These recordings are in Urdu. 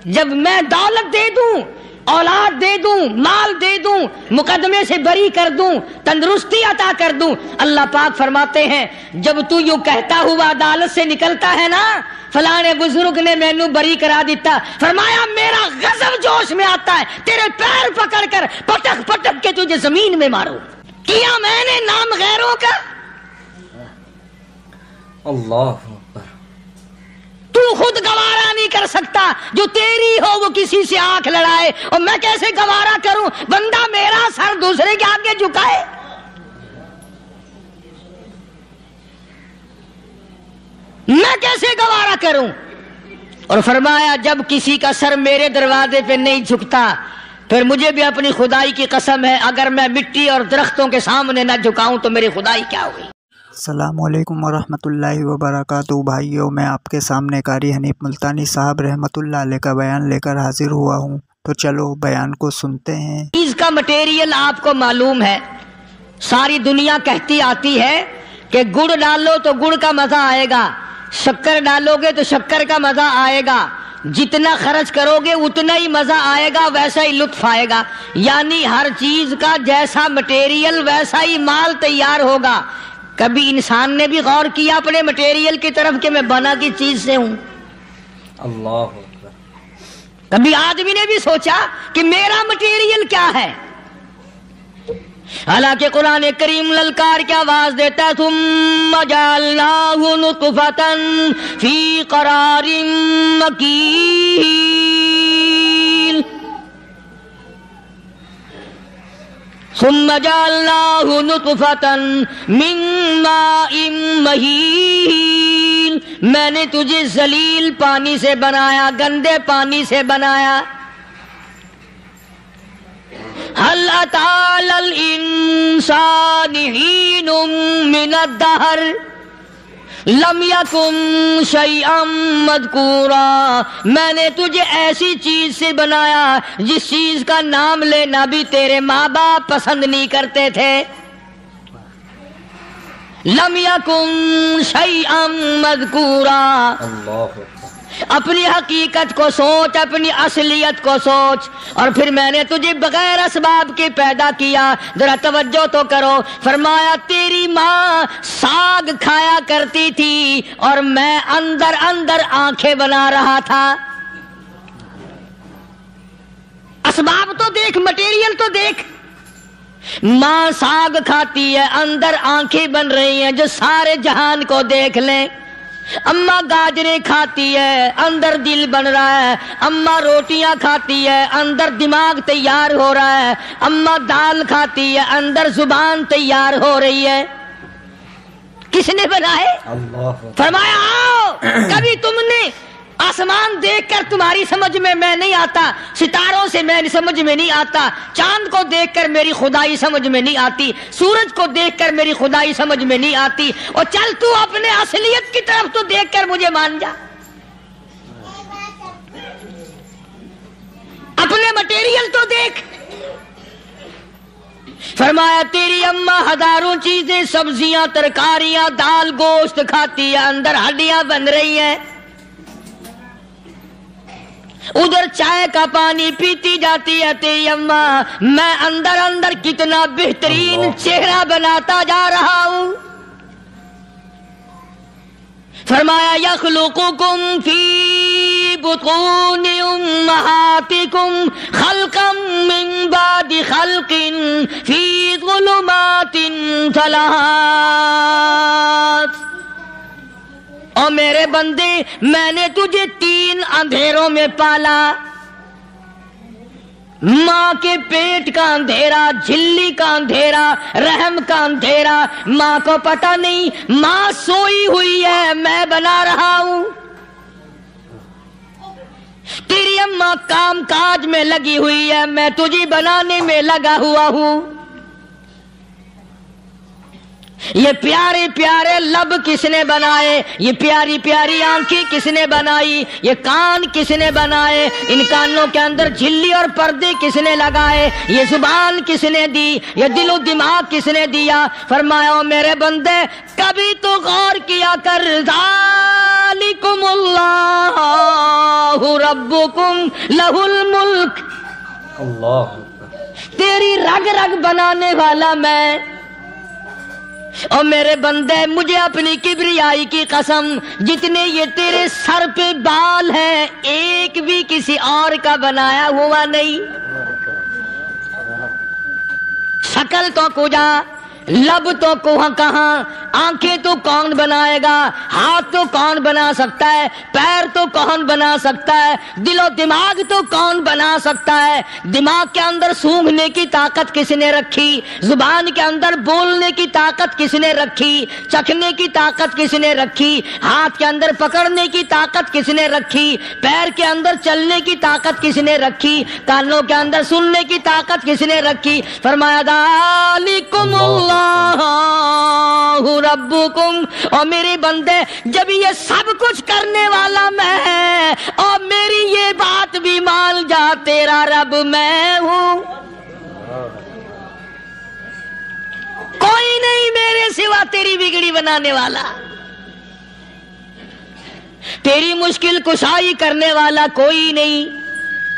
جب میں دولت دے دوں، اولاد دے دوں، مال دے دوں، مقدمے سے بری کر دوں، تندرستی عطا کر دوں، اللہ پاک فرماتے ہیں جب تو یوں کہتا ہوا عدالت سے نکلتا ہے نا فلانے بزرگ نے مینوں بری کرا دیتا، فرمایا میرا غضب جوش میں آتا ہے تیرے پیر پکڑ کر پٹک پٹک کے تجھے زمین میں ماروں۔ کیا میں نے نام غیروں کا؟ اللہ تو خود گوارا نہیں کر سکتا، جو تیری ہو وہ کسی سے آنکھ لڑائے، اور میں کیسے گوارا کروں بندہ میرا سر دوسرے کے آگے جھکائے؟ میں کیسے گوارا کروں؟ اور فرمایا جب کسی کا سر میرے دروازے پہ نہیں جھکتا پھر مجھے بھی اپنی خدائی کی قسم ہے اگر میں مٹی اور درختوں کے سامنے نہ جھکاؤں تو میری خدائی کیا ہوئی۔ السلام علیکم ورحمۃ اللہ وبرکاتہ۔ بھائیوں، میں آپ کے سامنے قاری حنیف ملتانی صاحب رحمۃ اللہ علیہ کا بیان لے کر حاضر ہوا ہوں، تو چلو بیان کو سنتے ہیں۔ چیز کا مٹیریل آپ کو معلوم ہے، ساری دنیا کہتی آتی ہے کہ گڑ ڈالو تو گڑ کا مزہ آئے گا، شکر ڈالو گے تو شکر کا مزہ آئے گا، جتنا خرچ کرو گے اتنا ہی مزہ آئے گا، ویسا ہی لطف آئے گا، یعنی ہر چیز کا جیسا مٹیریل ویسا ہی مال تیار ہوگا۔ کبھی انسان نے بھی غور کیا اپنے مٹیریل کی طرف کہ میں بنا کی چیز سے ہوں؟ اللہ کبھی آدمی نے بھی سوچا کہ میرا مٹیریل کیا ہے؟ حالانکہ قرآن کریم للکار کی آواز دیتا ہے ثم جعلناہ نطفۃ فی قرار مکین، ثم جعلناہ نطفۃ من ماء مہین، میں نے تجھے ذلیل پانی سے بنایا، گندے پانی سے بنایا۔ هل أتى على الإنسان حين من الدهر لم يكن شيئا مذكورا، میں نے تجھے ایسی چیز سے بنایا جس چیز کا نام لینا بھی تیرے ماں باپ پسند نہیں کرتے تھے۔ لم يكن شيئا مذكورا، اپنی حقیقت کو سوچ، اپنی اصلیت کو سوچ، اور پھر میں نے تجھے بغیر اسباب کے پیدا کیا۔ ذرا توجہ تو کرو، فرمایا تیری ماں ساگ کھایا کرتی تھی اور میں اندر اندر آنکھیں بنا رہا تھا۔ اسباب تو دیکھ، مٹیریل تو دیکھ۔ ماں ساگ کھاتی ہے، اندر آنکھیں بن رہی ہیں جو سارے جہان کو دیکھ لیں۔ اماں گاجریں کھاتی ہے، اندر دل بن رہا ہے۔ اماں روٹیاں کھاتی ہے، اندر دماغ تیار ہو رہا ہے۔ اماں دال کھاتی ہے، اندر زبان تیار ہو رہی ہے۔ کس نے بنائے؟ فرمایا آؤ، کبھی تم نے آسمان دیکھ کر تمہاری سمجھ میں نہیں آتا، ستاروں سے میں سمجھ میں نہیں آتا، چاند کو دیکھ کر میری خدائی سمجھ میں نہیں آتی، سورج کو دیکھ کر میری خدائی سمجھ میں نہیں آتی، اور چل تو اپنے اصلیت کی طرف تو دیکھ کر مجھے مان جا، اپنے مٹیریل تو دیکھ۔ فرمایا تیری اماں ہزاروں چیزیں، سبزیاں، ترکاریاں، دال، گوشت کھاتی ہے، اندر ہڈیاں بن رہی ہیں، ادھر چائے کا پانی پیتی جاتی ہے تیری اماں، میں اندر اندر کتنا بہترین چہرہ بناتا جا رہا ہوں۔ فرمایا یخلقکم فی بطون امہاتکم خلقا من بعد خلق فی ظلمات ثلاث، اور میرے بندے میں نے تجھے 3 اندھیروں میں پالا، ماں کے پیٹ کا اندھیرا، جھلی کا اندھیرا، رحم کا اندھیرا، ماں کو پتہ نہیں، ماں سوئی ہوئی ہے، میں بنا رہا ہوں۔ تیری اماں کام کاج میں لگی ہوئی ہے، میں تجھے بنانے میں لگا ہوا ہوں۔ یہ پیارے پیارے لب کس نے بنائے؟ یہ پیاری پیاری آنکھیں کس نے بنائی؟ یہ کان کس نے بنائے؟ ان کانوں کے اندر جھلی اور پردے کس نے لگائے؟ یہ زبان کس نے دی؟ یہ دل و دماغ کس نے دیا؟ فرمایا او میرے بندے کبھی تو غور کیا کر، ذالکم اللہ ربکم لہ الملک، اللہ تیری رگ رگ بنانے والا میں، اور میرے بندے مجھے اپنی کبریائی کی قسم، جتنے یہ تیرے سر پہ بال ہیں ایک بھی کسی اور کا بنایا ہوا نہیں۔ شکل تو کجا، لب تو کہاں، آنکھیں تو کون بنائے گا، ہاتھ تو کون بنا سکتا ہے، پیر تو کون بنا سکتا ہے، دل و دماغ تو کون بنا سکتا ہے؟ دماغ کے اندر سونگھنے کی طاقت کس نے رکھی؟ زبان کے اندر بولنے کی طاقت کس نے رکھی؟ چکھنے کی طاقت کس نے رکھی؟ ہاتھ کے اندر پکڑنے کی طاقت کس نے رکھی؟ پیر کے اندر چلنے کی طاقت کس نے رکھی؟ کانوں کے اندر سننے کی طاقت کس نے رکھی؟ فرمایا ذالکم اللہ ربکم، اور میرے بندے جب یہ سب کچھ کرنے والا میں اور میری یہ بات بھی مان جا تیرا رب میں ہوں، کوئی نہیں میرے سوا تیری بگڑی بنانے والا، تیری مشکل کشائی کرنے والا کوئی نہیں،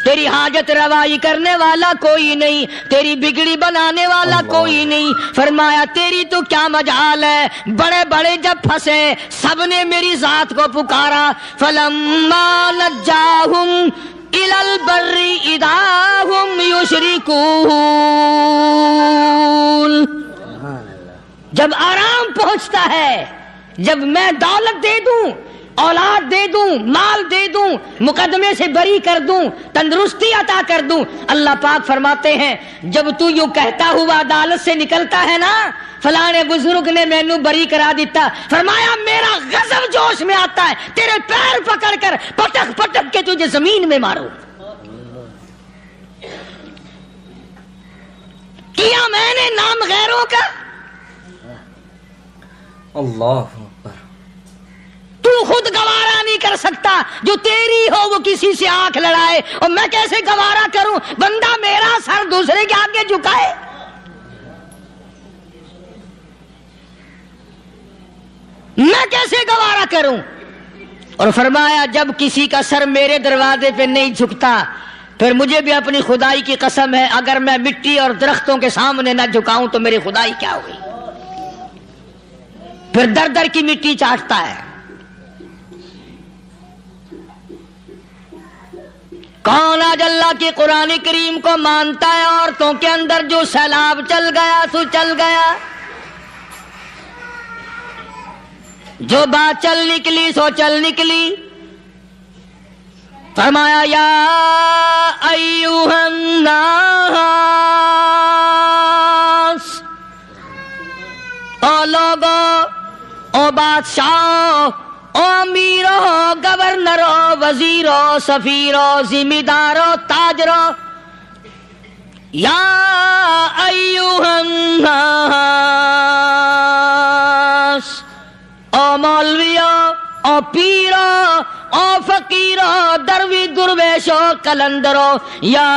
تیری حاجت روائی کرنے والا کوئی نہیں، تیری بگڑی بنانے والا کوئی نہیں۔ فرمایا تیری تو کیا مجال ہے، بڑے بڑے جب پھنسے سب نے میری ذات کو پکارا، فلما نجاہم الی البر اذا ہم یشرکون، جب آرام پہنچتا ہے، جب میں دولت دے دوں، اولاد دے دوں، مال دے دوں، مقدمے سے بری کر دوں، تندرستی عطا کر دوں، اللہ پاک فرماتے ہیں جب تو یوں کہتا ہوا عدالت سے نکلتا ہے نا فلاں بزرگ نے مینوں بری کرا دیتا، فرمایا میرا غضب جوش میں آتا ہے تیرے پیر پکڑ کر پٹک پٹک کے تجھے زمین میں ماروں۔ کیا میں نے نام غیروں کا؟ اللہ تو خود گوارا نہیں کر سکتا، جو تیری ہو وہ کسی سے آنکھ لڑائے، اور میں کیسے گوارا کروں بندہ میرا سر دوسرے کے آگے جھکائے؟ میں کیسے گوارا کروں؟ اور فرمایا جب کسی کا سر میرے دروازے پہ نہیں جھکتا پھر مجھے بھی اپنی خدائی کی قسم ہے اگر میں مٹی اور درختوں کے سامنے نہ جھکاؤں تو میری خدائی کیا ہوئی؟ پھر در در کی مٹی چاٹتا ہے۔ کون آج اللہ کی قرآن کریم کو مانتا ہے؟ عورتوں کے اندر جو سیلاب چل گیا سو چل گیا، جو بات چل نکلی سو چل نکلی۔ فرمایا یا ایھا الناس، او لوگو، او بادشاہ، او امیرو، گورنرو، وزیرو، سفیرو، ذمہ دارو، تاجرو، یا ایھا الناس، او مولویو، او پیرو، او فقیرو، دروی درویشو، کلندرو، یا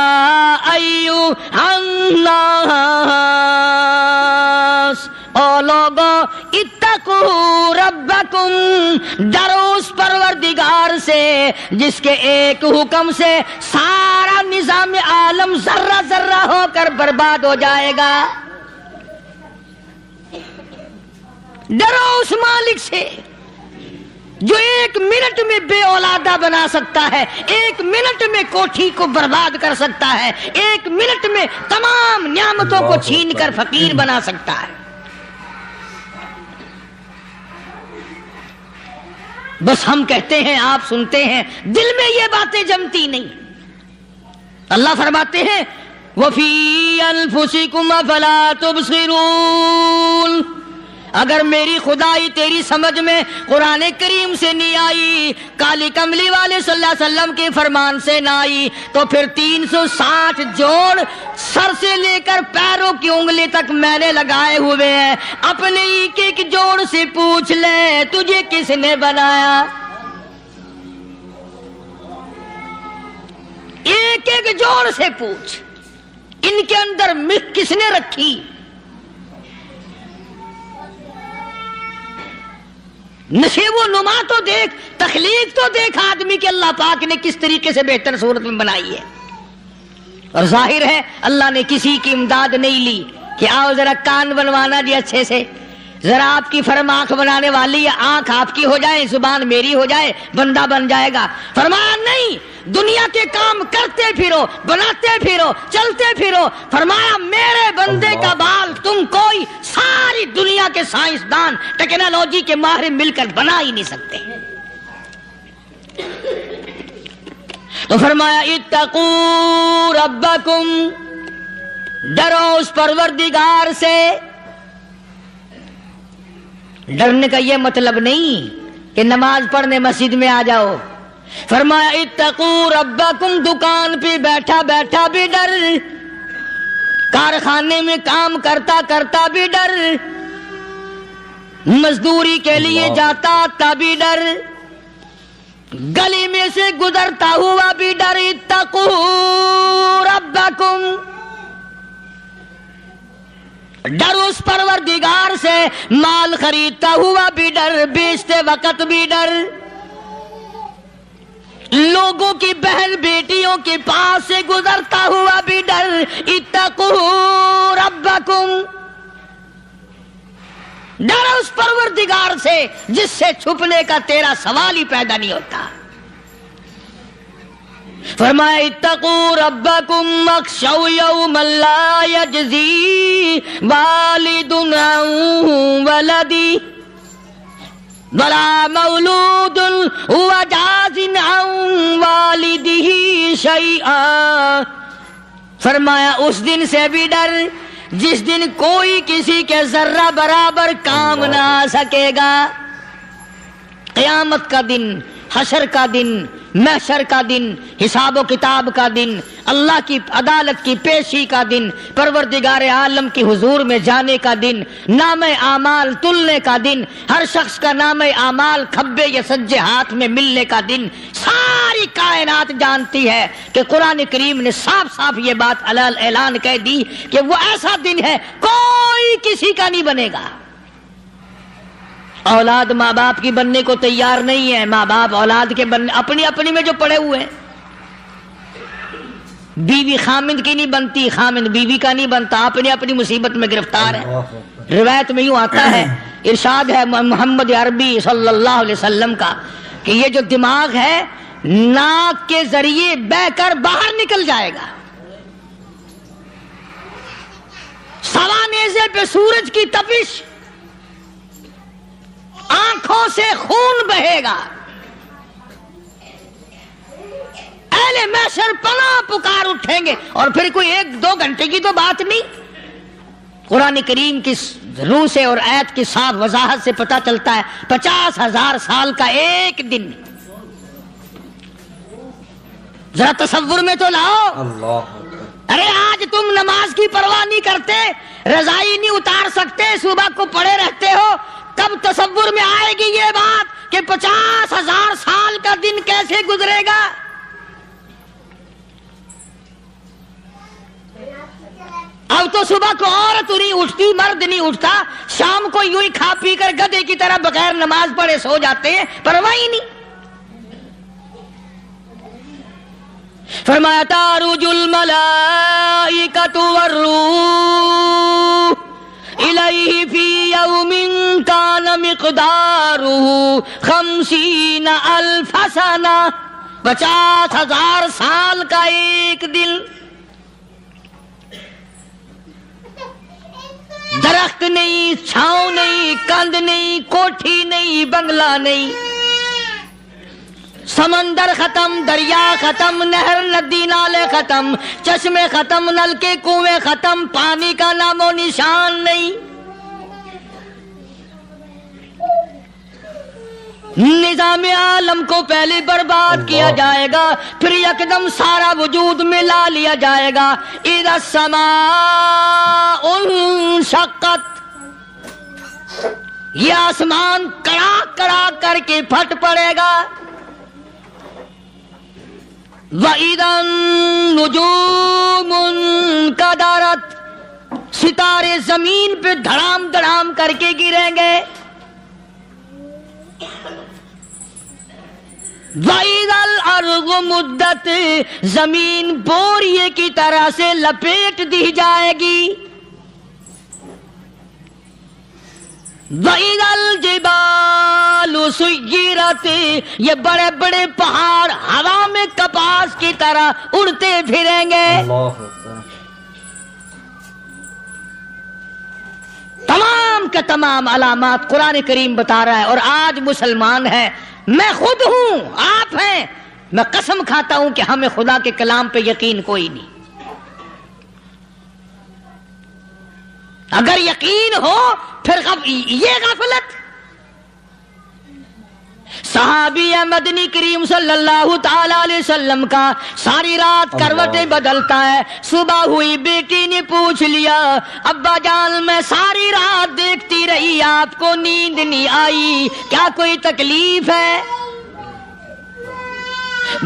ایھا الناس، او لوگو اتقوا ربکم، ڈرو اس پروردگار سے جس کے ایک حکم سے سارا نظام عالم ذرہ ذرہ ہو کر برباد ہو جائے گا۔ ڈرو اس مالک سے جو ایک منٹ میں بے اولادہ بنا سکتا ہے، ایک منٹ میں کوٹھی کو برباد کر سکتا ہے، ایک منٹ میں تمام نعمتوں کو چھین کر فقیر بنا سکتا ہے۔ بس ہم کہتے ہیں، آپ سنتے ہیں، دل میں یہ باتیں جمتی نہیں۔ اللہ فرماتے ہیں وَفِي أَنفُسِكُمْ أَفَلَا تُبْصِرُونَ، اگر میری خدائی تیری سمجھ میں قرآن کریم سے نہیں آئی، کالی کملی والے صلی اللہ علیہ وسلم کے فرمان سے نہ آئی، تو پھر 360 جوڑ سر سے لے کر پیروں کی انگلی تک میں نے لگائے ہوئے ہیں، اپنے ایک ایک جوڑ سے پوچھ لے تجھے کس نے بنایا؟ ایک ایک جوڑ سے پوچھ، ان کے اندر ملک کس نے رکھی؟ نشیب و نما تو دیکھ، تخلیق تو دیکھ آدمی کے اللہ پاک نے کس طریقے سے بہتر صورت میں بنائی ہے۔ اور ظاہر ہے اللہ نے کسی کی امداد نہیں لی کہ آؤ ذرا کان بنوانا جی اچھے سے، ذرا آپ کی فرم آنکھ بنانے والی ہے، آنکھ آپ کی ہو جائے، زبان میری ہو جائے، بندہ بن جائے گا۔ فرمایا نہیں، دنیا کے کام کرتے پھرو، بناتے پھرو، چلتے پھرو۔ فرمایا میرے بندے کا بال تم کوئی ساری دنیا کے سائنسدان ٹیکنالوجی کے ماہر مل کر بنا ہی نہیں سکتے۔ تو فرمایا اتقوا ربکم، ڈرو اس پروردگار سے۔ ڈرنے کا یہ مطلب نہیں کہ نماز پڑھنے مسجد میں آ جاؤ۔ فرمایا اتقوا ربکم، دکان پہ بیٹھا بیٹھا بھی ڈر، کارخانے میں کام کرتا کرتا بھی ڈر، مزدوری کے لیے جاتا تبھی ڈر، گلی میں سے گزرتا ہوا بھی ڈر۔ اتقوا ربکم، ڈر اس پروردگار سے، مال خریدتا ہوا بھی ڈر، بیچتے وقت بھی ڈر، لوگوں کی بہن بیٹیوں کے پاس سے گزرتا ہوا بھی ڈر۔ اتقوا ربکم، ڈر اس پروردگار سے جس سے چھپنے کا تیرا سوال ہی پیدا نہیں ہوتا۔ فرمایا اتقوا ربکم واخشوا یوما لا یجزی والد عن ولدہ ولا مولود هو جاز عن والدہ شیئا۔ فرمایا اس دن سے بھی ڈر جس دن کوئی کسی کے ذرہ برابر کام نہ آ سکے گا۔ قیامت کا دن، حشر کا دن، محشر کا دن، حساب و کتاب کا دن، اللہ کی عدالت کی پیشی کا دن، پروردگار عالم کی حضور میں جانے کا دن، نام اعمال تلنے کا دن، ہر شخص کا نام اعمال کھبے یا سجے ہاتھ میں ملنے کا دن۔ ساری کائنات جانتی ہے کہ قرآن کریم نے صاف صاف یہ بات اعلان کہہ دی کہ وہ ایسا دن ہے کوئی کسی کا نہیں بنے گا۔ اولاد ماں باپ کی بننے کو تیار نہیں ہے، ماں باپ اولاد کے بننے اپنی اپنی میں جو پڑے ہوئے ہیں۔ بیوی خامند کی نہیں بنتی، خامند بیوی کا نہیں بنتا، اپنی اپنی مصیبت میں گرفتار ہے۔ روایت میں یوں آتا ہے، ارشاد ہے محمد عربی صلی اللہ علیہ وسلم کا کہ یہ جو دماغ ہے ناک کے ذریعے بہ کر باہر نکل جائے گا، سوا نیزے پہ سورج کی تپش، آنکھوں سے خون بہے گا، اہل محشر پناہ پکار اٹھیں گے۔ اور پھر کوئی 1-2 گھنٹے کی تو بات نہیں، قرآن کریم کی روح سے اور آیت کی صاف وضاحت سے پتہ چلتا ہے 50,000 سال کا ایک دن۔ ذرا تصور میں تو لاؤ، اللہ، ارے آج تم نماز کی پرواہ نہیں کرتے، رضائی نہیں اتار سکتے، صبح کو پڑے رہتے ہو، کب تصور میں آئے گی یہ بات کہ 50,000 سال کا دن کیسے گزرے گا؟ اب تو صبح کو عورت نہیں اٹھتی، مرد نہیں اٹھتا، شام کو یوں ہی کھا پی کر گدھے کی طرح بغیر نماز پڑھے سو جاتے ہیں، پرواہ ہی نہیں۔ فرمایا تعرج الملائکۃ والروح الیہ فی یوم کان مقدارہ 50,000 سنہ، 50,000 سال کا ایک دن۔ درخت نہیں، چھاؤں نہیں، کند نہیں، کوٹھی نہیں، بنگلہ نہیں، سمندر ختم، دریا ختم، نہر ندی نالے ختم، چشمے ختم، نلکے کنویں ختم، پانی کا نام و نشان نہیں۔ نظام عالم کو پہلے برباد کیا جائے گا، پھر یکدم سارا وجود ملا لیا جائے گا. اذا السماء انشقت، یہ آسمان کڑاک کڑاک کر کے پھٹ پڑے گا. وَإِذَا النُّجُومُ انْكَدَرَتْ، ستارے زمین پہ دھڑام دھڑام کر کے گریں گے. وَإِذَا الْأَرْضُ مُدَّتْ، زمین بوریے کی طرح سے لپیٹ دی جائے گی. وَإِذَا الْجِبَالُ سُيِّرَتْ، یہ بڑے بڑے پہاڑ ہوا میں کپاس کی طرح اڑتے پھریں گے. اللہ اکبر. تمام کے تمام علامات قرآن کریم بتا رہا ہے. اور آج مسلمان ہے، میں خود ہوں، آپ ہیں، میں قسم کھاتا ہوں کہ ہمیں خدا کے کلام پہ یقین کوئی نہیں. اگر یقین ہو پھر یہ غفلت. صحابی مدنی کریم صلی اللہ تعالی علیہ وسلم کا ساری رات کروٹیں بدلتا ہے. صبح ہوئی بیٹی نے پوچھ لیا، ابا جان میں ساری رات دیکھتی رہی، آپ کو نیند نہیں آئی، کیا کوئی تکلیف ہے؟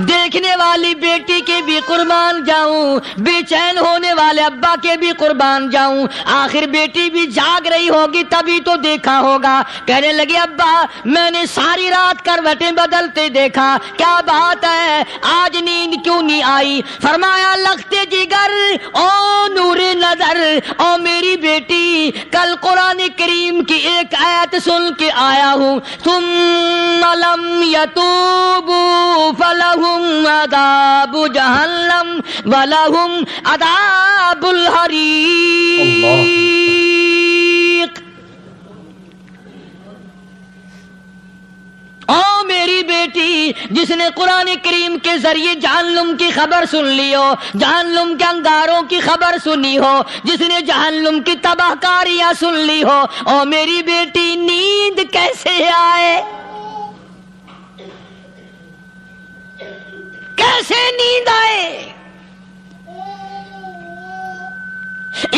دیکھنے والی بیٹی کے بھی قربان جاؤں، بے چین ہونے والے ابا کے بھی قربان جاؤں. آخر بیٹی بھی جاگ رہی ہوگی تبھی تو دیکھا ہوگا. کہنے لگے ابا میں نے ساری رات کروٹیں بدلتے دیکھا، کیا بات ہے، آج نیند کیوں نہیں آئی؟ فرمایا لختے جگر او نور نظر، او میری بیٹی کل قرآن کریم کی ایک آیت سن کے آیا ہوں، ثم لم یتوبوا فلہم عذاب جہنم ولہم عذاب الحریق. او میری بیٹی جس نے قرآن کریم کے ذریعے جہنم کی خبر سن لی ہو، جہنم کے انگاروں کی خبر سنی ہو، جس نے جہنم کی تباہ کاریاں سن لی ہو، او میری بیٹی نیند کیسے آئے؟ کیسے نیند آئے؟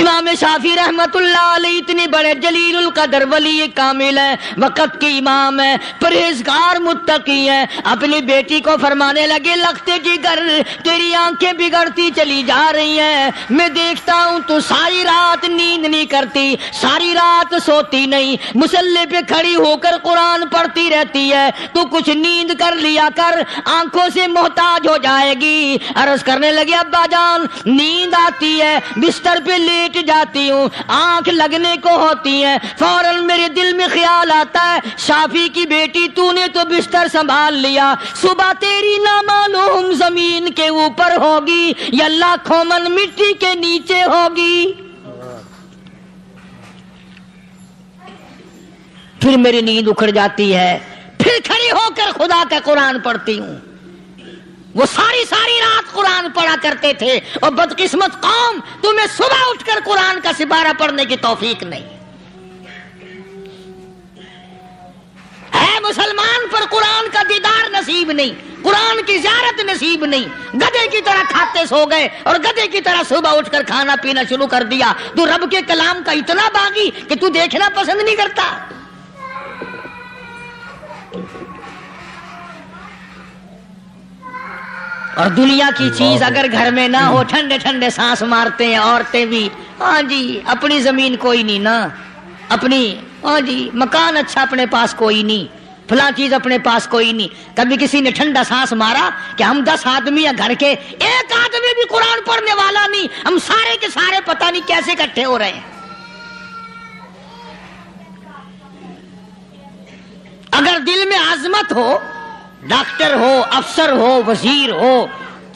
امام شافعی رحمت اللہ علیہ اتنے بڑے جلیل القدر ولی کامل ہیں، وقت کے امام ہیں، پرہیزگار متقی ہیں. اپنی بیٹی کو فرمانے لگے لختے جگر تیری آنکھیں بگڑتی چلی جا رہی ہیں، میں دیکھتا ہوں تو ساری رات نیند نہیں کرتی، ساری رات سوتی نہیں، مصلی پہ کھڑی ہو کر قرآن پڑھتی رہتی ہے، تو کچھ نیند کر لیا کر، آنکھوں سے محتاج ہو جائے گی. عرض کرنے لگے ابا جان نیند آتی ہے، بستر پہ لیٹ جاتی ہوں، آنکھ لگنے کو ہوتی ہے، فوراً میرے دل میں خیال آتا ہے شافی کی بیٹی تو نے تو بستر سنبھال لیا، صبح تیری نامعلوم زمین کے اوپر ہوگی یا لاکھوں من مٹی کے نیچے ہوگی. پھر میری نیند اکھڑ جاتی ہے، پھر کھڑی ہو کر خدا کا قرآن پڑھتی ہوں. وہ ساری رات قرآن پڑھا کرتے تھے، اور بدقسمت قوم تمہیں صبح اٹھ کر قرآن کا سپارہ پڑھنے کی توفیق نہیں ہے. مسلمان پر قرآن کا دیدار نصیب نہیں، قرآن کی زیارت نصیب نہیں. گدھے کی طرح کھاتے سو گئے اور گدھے کی طرح صبح اٹھ کر کھانا پینا شروع کر دیا. تو رب کے کلام کا اتنا باغی کہ تو دیکھنا پسند نہیں کرتا. اور دنیا کی چیز اگر گھر میں نہ ہو، ٹھنڈے ٹھنڈے سانس مارتے ہیں عورتیں بھی. ہاں جی اپنی زمین کوئی نہیں نا، اپنی ہاں جی مکان اچھا اپنے پاس کوئی نہیں، فلاں چیز اپنے پاس کوئی نہیں. کبھی کسی نے ٹھنڈا سانس مارا کہ ہم 10 آدمی ہیں گھر کے، ایک آدمی بھی قرآن پڑھنے والا نہیں، ہم سارے کے سارے پتہ نہیں کیسے اکٹھے ہو رہے ہیں. اگر دل میں عظمت ہو، ڈاکٹر ہو، افسر ہو، وزیر ہو،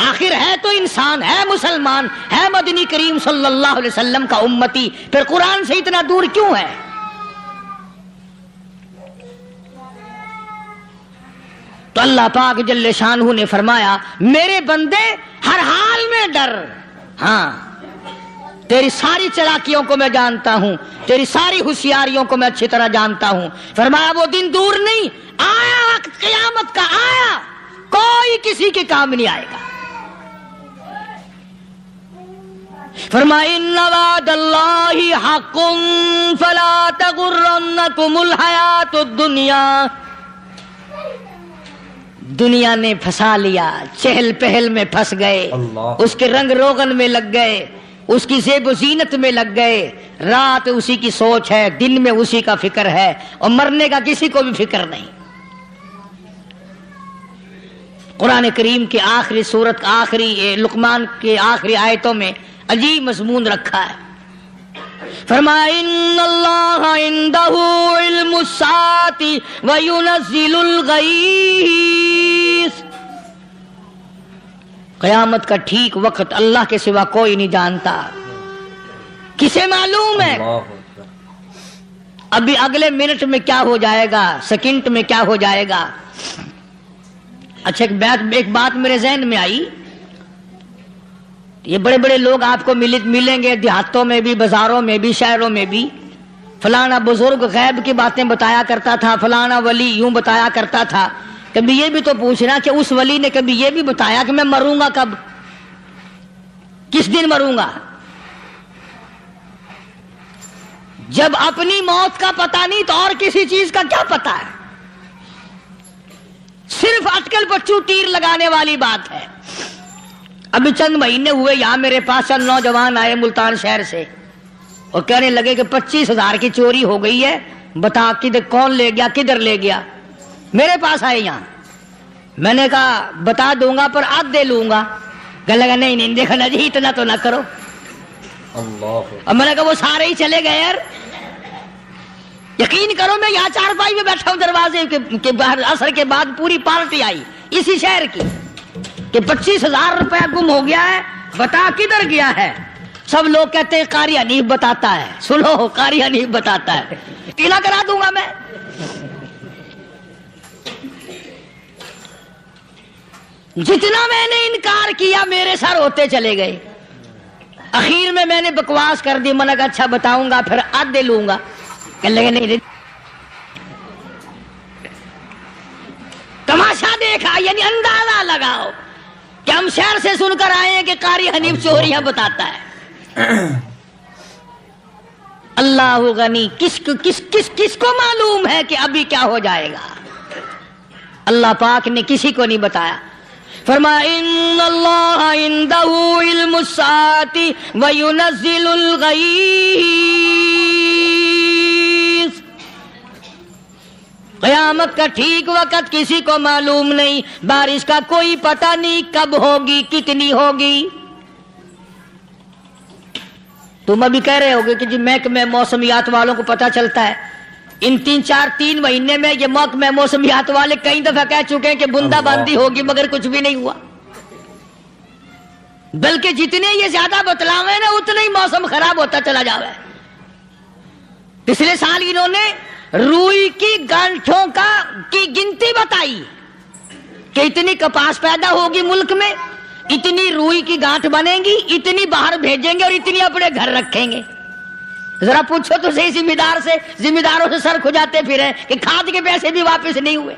آخر ہے تو انسان، ہے مسلمان، ہے مدنی کریم صلی اللہ علیہ وسلم کا امتی، پھر قرآن سے اتنا دور کیوں ہے؟ تو اللہ پاک جل شانہ نے فرمایا میرے بندے ہر حال میں ڈر. ہاں تیری ساری چلاکیوں کو میں جانتا ہوں، تیری ساری ہوشیاریوں کو میں اچھی طرح جانتا ہوں۔ فرمایا وہ دن دور نہیں، آیا وقت قیامت کا، آیا، کوئی کسی کے کام نہیں آئے گا۔ فرمایا ان وعد اللہ حق فلا تغرنکم الحیات الدنیا۔ دنیا نے پھنسا لیا، چہل پہل میں پھنس گئے، اس کے رنگ روغن میں لگ گئے، اس کی زیب و زینت میں لگ گئے، رات اسی کی سوچ ہے، دن میں اسی کا فکر ہے، اور مرنے کا کسی کو بھی فکر نہیں۔ قرآن کریم کے آخری سورت، آخری لقمان کے آخری آیتوں میں عجیب مضمون رکھا ہے۔ فرمایا ان اللہ عندہ علم الساعۃ وینزل الغیث۔ قیامت کا ٹھیک وقت اللہ کے سوا کوئی نہیں جانتا، کسے معلوم ہے؟ ابھی اگلے منٹ میں کیا ہو جائے گا، سیکنڈ میں کیا ہو جائے گا۔ اچھا ایک بات میرے ذہن میں آئی، یہ بڑے بڑے لوگ آپ کو ملیں گے دیہاتوں میں بھی، بازاروں میں بھی، شہروں میں بھی، فلانا بزرگ غیب کی باتیں بتایا کرتا تھا، فلانا ولی یوں بتایا کرتا تھا۔ کبھی یہ بھی تو پوچھنا کہ اس ولی نے کبھی یہ بھی بتایا کہ میں مروں گا کب، کس دن مروں گا؟ جب اپنی موت کا پتہ نہیں تو اور کسی چیز کا کیا پتہ ہے؟ صرف اٹکل پچو تیر لگانے والی بات ہے۔ ابھی چند مہینے ہوئے یہاں میرے پاس چند نوجوان آئے ملتان شہر سے اور کہنے لگے کہ 25,000 کی چوری ہو گئی ہے، بتا کدھر کون لے گیا، کدھر لے گیا۔ میرے پاس آئے یہاں، میں نے کہا بتا دوں گا پر آدھے لوں گا۔ کہنے لگا نہیں دیکھا نا جی اتنا تو نہ کرو۔ اور میں نے کہا وہ سارے ہی چلے گئے یار، یقین کرو میں یہاں چارپائی میں بیٹھا ہوں دروازے کے باہر، عصر کے بعد پوری پارٹی آئی اسی شہر کی کہ 25,000 روپیہ گم ہو گیا ہے، بتا کدھر گیا ہے۔ سب لوگ کہتے ہیں قاری حنیف بتاتا ہے، سنو قاری حنیف بتاتا ہے، یقینا کرا دوں گا میں۔ جتنا میں نے انکار کیا میرے سر ہوتے چلے گئے، اخیر میں نے بکواس کر دی، میں نے کہا اچھا بتاؤں گا پھر آدھے لوں گا۔ کہنے لگے نہیں، تماشا دیکھا یعنی اندازہ لگاؤ کہ ہم شہر سے سن کر آئے ہیں کہ قاری حنیف چوریاں بتاتا ہے۔ اللہ غنی، کس کو معلوم ہے کہ ابھی کیا ہو جائے گا؟ اللہ پاک نے کسی کو نہیں بتایا۔ فرمایا ان اللہ عندہ علم الساعۃ وینزل الغیث۔ قیامت کا ٹھیک وقت کسی کو معلوم نہیں، بارش کا کوئی پتہ نہیں کب ہوگی، کتنی ہوگی۔ تم ابھی کہہ رہے ہوگے کہ جی محکمہ موسمیات والوں کو پتہ چلتا ہے، ان 3 مہینے میں یہ محکمہ موسمیات والے کئی دفعہ کہہ چکے ہیں کہ بندہ باندی ہوگی، مگر کچھ بھی نہیں ہوا۔ بلکہ جتنے یہ زیادہ بتلاوے نا اتنا ہی موسم خراب ہوتا چلا جاوے۔ پچھلے سال انہوں نے روئی کی گانٹھوں کی گنتی بتائی کہ اتنی کپاس پیدا ہوگی ملک میں، اتنی روئی کی گانٹھ بنے گی، اتنی باہر بھیجیں گے اور اتنی اپنے گھر رکھیں گے۔ ذرا پوچھو تو صحیح ذمہ داروں سے سر کھجاتے پھریں کہ کھاد کے پیسے بھی واپس نہیں ہوئے۔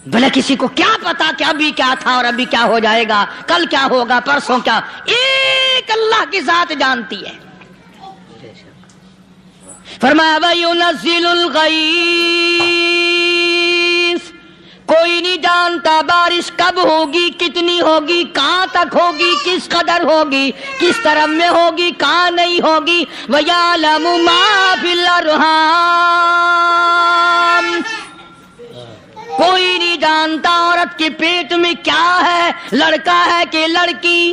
بھلے کسی کو کیا پتا کہ ابھی کیا تھا اور ابھی کیا ہو جائے گا، کل کیا ہوگا، پرسوں کیا، ایک اللہ کی ذات جانتی ہے۔ فرمایا وَيُنَزِّلُ الْغَيْثَ، کوئی نہیں جانتا بارش کب ہوگی، کتنی ہوگی، کہاں تک ہوگی، کس قدر ہوگی، کس طرف میں ہوگی، کہاں نہیں ہوگی۔ وَيَعْلَمُ مَا فِي الْأَرْحَامِ، کوئی نہیں جانتا عورت کے پیٹ میں کیا ہے، لڑکا ہے کہ لڑکی۔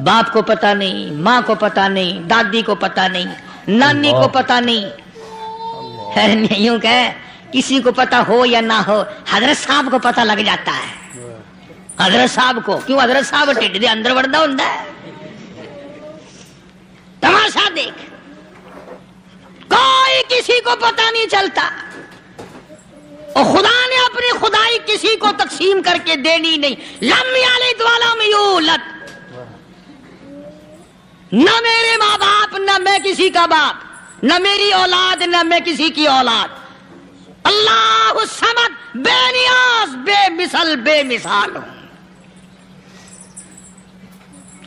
باپ کو پتہ نہیں، ماں کو پتہ نہیں، دادی کو پتہ نہیں، نانی کو پتہ نہیں۔ یوں کہ کسی کو پتہ ہو یا نہ ہو، حضرت صاحب کو پتہ لگ جاتا ہے۔ حضرت صاحب کو کیوں؟ حضرت صاحب ٹھڈ دے اندر وڑدا ہوندا ہے۔ تماشا دیکھ، کوئی کسی کو پتہ نہیں چلتا، اور خدا نے اپنی خدائی کسی کو تقسیم تقسیم کر کے دینی نہیں. لم یلد ولم یولد. نہ میرے ماں باپ، نہ میں کسی کا باپ، نہ میری اولاد، نہ میں کسی کی اولاد. اللہ الصمد، بے نیاز، بے مثل، بے مثال ہوں.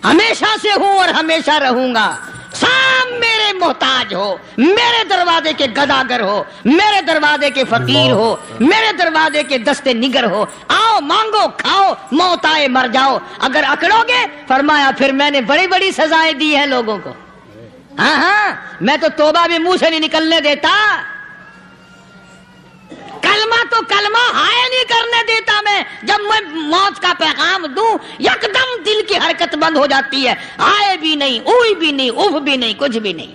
ہمیشہ سے ہوں اور ہمیشہ رہوں گا. سام میرے محتاج ہو، میرے دروازے کے گداگر ہو، میرے دروازے کے فقیر ہو، میرے دروازے کے دستے نگر ہو. آؤ مانگو کھاؤ، موت آئے مر جاؤ. اگر اکڑو گے فرمایا پھر میں نے بڑی بڑی سزائیں دی ہیں لوگوں کو. ہاں ہاں، میں تو توبہ بھی منہ سے نہیں نکلنے دیتا. کلمہ تو کلمہ ہائے نہیں کرنے دیتا میں. جب میں موت کا پیغام دوں یکدم دل کی حرکت بند ہو جاتی ہے. ہائے بھی نہیں، اوئی بھی نہیں، اف بھی نہیں، کچھ بھی نہیں.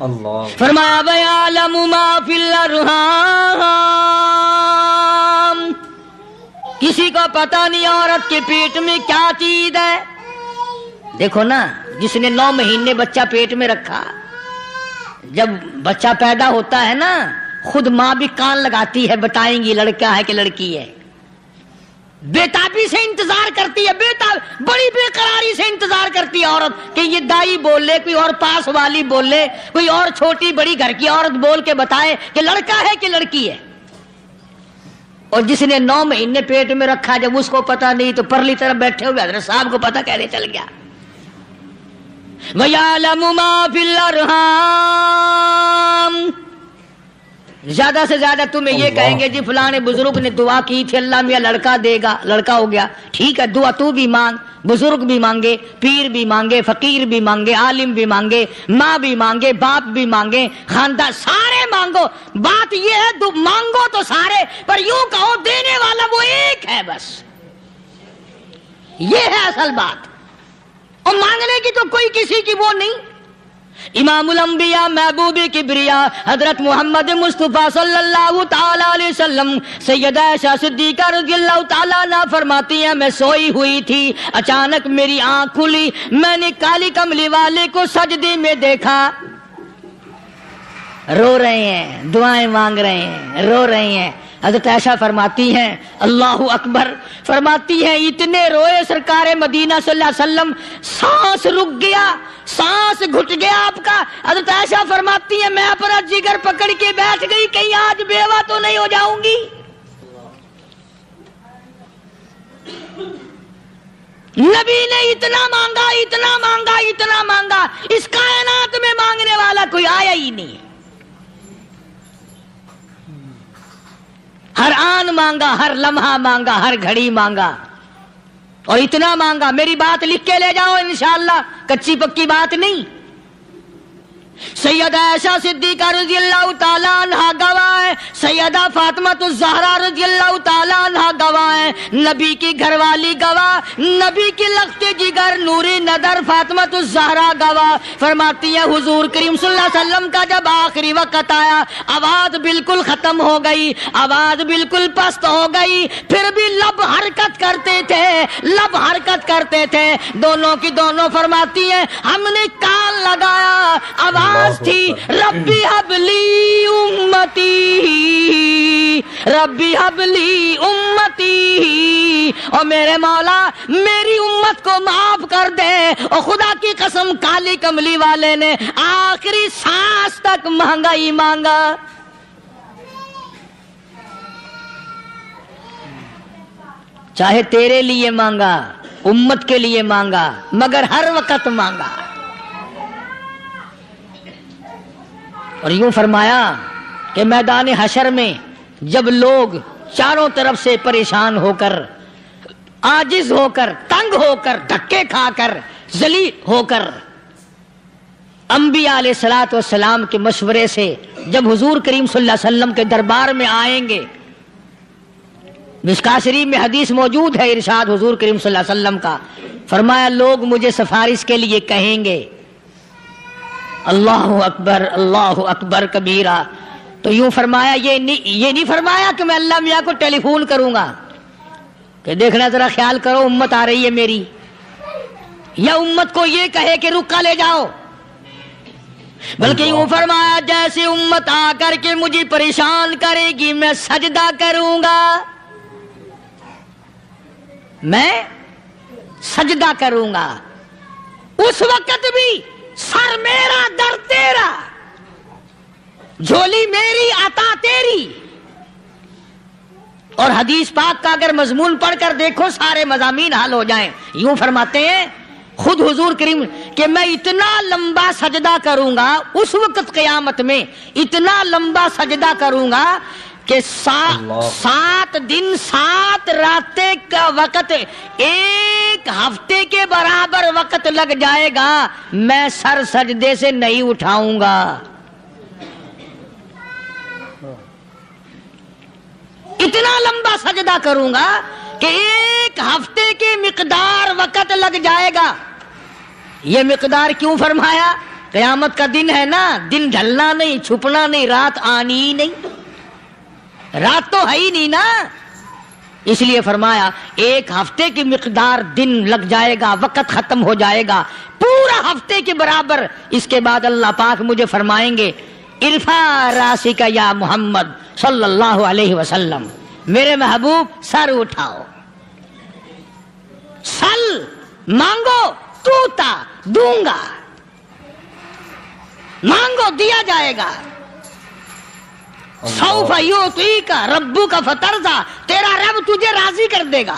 اللہ. فرمایا وَيَعْلَمُ مَا فِي الْأَرْحَامِ. کسی کو پتہ نہیں عورت کے پیٹ میں کیا چیز ہے. دیکھو نا، جس نے 9 مہینے بچہ پیٹ میں رکھا، جب بچہ پیدا ہوتا ہے نا خود ماں بھی کان لگاتی ہے، بتائیں گی لڑکا ہے کہ لڑکی ہے. بےتابی سے انتظار کرتی ہے، بڑی بے قراری سے انتظار کرتی ہے عورت کہ یہ دائی بولے، کوئی اور پاس والی بولے، کوئی اور چھوٹی بڑی گھر کی عورت بول کے بتائے کہ لڑکا ہے کہ لڑکی ہے. اور جس نے 9 مہینے پیٹ میں رکھا، جب اس کو پتا نہیں تو پرلی طرف بیٹھے ہوئے حضرت صاحب کو پتا کیسے چل گیا. وَيَعْلَمُ مَا فِي الْأَرْحَامِ. زیادہ سے زیادہ تمہیں یہ کہیں گے جی فلاں بزرگ نے دعا کی تھی اللہ میاں لڑکا دے گا، لڑکا ہو گیا. ٹھیک ہے، دعا تو بھی مانگ، بزرگ بھی مانگے، پیر بھی مانگے، فقیر بھی مانگے، عالم بھی مانگے، ماں بھی مانگے، باپ بھی مانگے، خاندان سارے مانگو. بات یہ ہے مانگو تو سارے، پر یوں کہو دینے والا وہ ایک ہے بس. یہ ہے اصل بات. اور مانگنے کی تو کوئی کسی کی وہ نہیں. امام الانبیاء محبوب کبریا حضرت محمد مصطفیٰ صلی اللہ تعالی علیہ وسلم سیدہ عائشہ صدیقہ رضی اللہ تعالیٰ عنہا فرماتی ہیں میں سوئی ہوئی تھی، اچانک میری آنکھ کھلی، میں نے کالی کملی والے کو سجدے میں دیکھا. رو رہے ہیں، دعائیں مانگ رہے ہیں، رو رہے ہیں. حضرت عائشہ فرماتی ہیں اللہ اکبر، فرماتی ہیں اتنے روئے سرکار مدینہ صلی اللہ علیہ وسلم، سانس رک گیا، سانس گھٹ گیا آپ کا. حضرت عائشہ فرماتی ہیں میں اپنا جگر پکڑ کے بیٹھ گئی، کہیں آج بیوہ تو نہیں ہو جاؤں گی. نبی نے اتنا مانگا، اتنا مانگا، اتنا مانگا، اس کائنات میں مانگنے والا کوئی آیا ہی نہیں. ہر آن مانگا، ہر لمحہ مانگا، ہر گھڑی مانگا، اور اتنا مانگا. میری بات لکھ کے لے جاؤ انشاءاللہ، کچی پکی بات نہیں. سیدہ عائشہ صدیقہ رضی اللہ تعالیٰ عنہا گواہ ہے، سیدہ فاطمہ الزہرا رضی اللہ تعالیٰ عنہا گواہ ہے، نبی کی گھر والی گواہ، نبی کی لخت جگر نوری نظر فاطمہ الزہرا گواہ. فرماتی ہے حضور کریم صلی اللہ علیہ وسلم کا جب آخری وقت آیا، آواز بالکل ختم ہو گئی، آواز بالکل پست ہو گئی، پھر بھی لب حرکت کرتے تھے، لب حرکت کرتے تھے، دونوں کی دونوں. فرماتی ہیں ہم نے کان لگایا، آواز تھی ربی حبلی امتی، ربی حبلی امتی، اور میرے مولا میری امت کو معاف کر دے. اور خدا کی قسم کالی کملی والے نے آخری سانس تک مانگا ہی مانگا. چاہے تیرے لیے مانگا، امت کے لیے مانگا، مگر ہر وقت مانگا. اور یوں فرمایا کہ میدان حشر میں جب لوگ چاروں طرف سے پریشان ہو کر، عاجز ہو کر، تنگ ہو کر، دھکے کھا کر، ذلیل ہو کر انبیاء علیہ الصلوۃ والسلام کے مشورے سے جب حضور کریم صلی اللہ علیہ وسلم کے دربار میں آئیں گے، مشکاۃ شریف میں حدیث موجود ہے، ارشاد حضور کریم صلی اللہ علیہ وسلم کا، فرمایا لوگ مجھے سفارش کے لیے کہیں گے اللہ اکبر، اللہ اکبر کبیرہ. تو یوں فرمایا یہ نہیں فرمایا کہ میں اللہ میاں کو ٹیلی فون کروں گا کہ دیکھنا ذرا خیال کرو امت آ رہی ہے میری، یا امت کو یہ کہے کہ رکا لے جاؤ. بلکہ یوں فرمایا جیسے امت آ کر کے مجھے پریشان کرے گی میں سجدہ کروں گا، میں سجدہ کروں گا، اس وقت بھی سر میرا در تیرا، جھولی میری عطا تیری۔ اور حدیث پاک کا اگر مضمون پڑھ کر دیکھو سارے مضامین حل ہو جائیں۔ یوں فرماتے ہیں خود حضور کریم کہ میں اتنا لمبا سجدہ کروں گا، اس وقت قیامت میں اتنا لمبا سجدہ کروں گا کہ 7 دن 7 راتیں کا وقت 1 ہفتے کے برابر وقت لگ جائے گا، میں سر سجدے سے نہیں اٹھاؤں گا۔ اتنا لمبا سجدہ کروں گا کہ 1 ہفتے کی مقدار وقت لگ جائے گا۔ یہ مقدار کیوں فرمایا؟ قیامت کا دن ہے نا، دن ڈھلنا نہیں، چھپنا نہیں، رات آنی ہی نہیں، رات تو ہے ہی نہیں نا، اس لیے فرمایا 1 ہفتے کی مقدار دن لگ جائے گا، وقت ختم ہو جائے گا پورا ہفتے کے برابر۔ اس کے بعد اللہ پاک مجھے فرمائیں گے ارفع راسک یا محمد صلی اللہ علیہ وسلم، میرے محبوب سر اٹھاؤ، سل مانگو توتا دوں گا، مانگو دیا جائے گا، سوف یعطیک ربک فترضی، تیرا رب تجھے راضی کر دے گا۔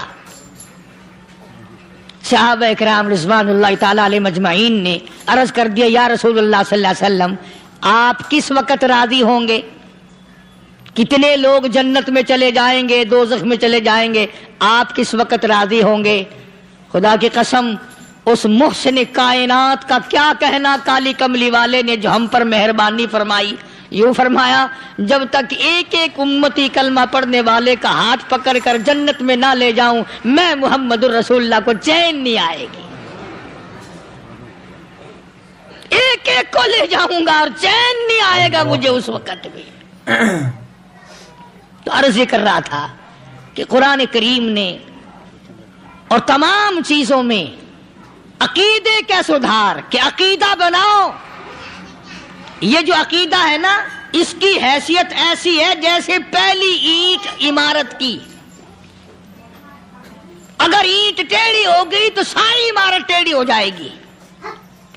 صحابہ اکرام رضوان اللہ تعالی علیہ مجمعین نے عرض کر دیا یا رسول اللہ صلی اللہ علیہ وسلم آپ کس وقت راضی ہوں گے؟ کتنے لوگ جنت میں چلے جائیں گے، دوزخ میں چلے جائیں گے، آپ کس وقت راضی ہوں گے؟ خدا کی قسم اس محسن کائنات کا کیا کہنا کالی کملی والے نے جو ہم پر مہربانی فرمائی۔ یوں فرمایا جب تک ایک ایک امتی کلمہ پڑھنے والے کا ہاتھ پکڑ کر جنت میں نہ لے جاؤں میں محمد الرسول اللہ کو چین نہیں آئے گی، ایک ایک کو لے جاؤں گا اور چین نہیں آئے گا مجھے اس وقت بھی۔ تو عرض یہ کر رہا تھا کہ قرآن کریم نے اور تمام چیزوں میں عقیدے کا سدھار کہ عقیدہ بناؤ، یہ جو عقیدہ ہے نا اس کی حیثیت ایسی ہے جیسے پہلی اینٹ عمارت کی، اگر اینٹ ٹیڑھی ہو گئی تو ساری عمارت ٹیڑھی ہو جائے گی،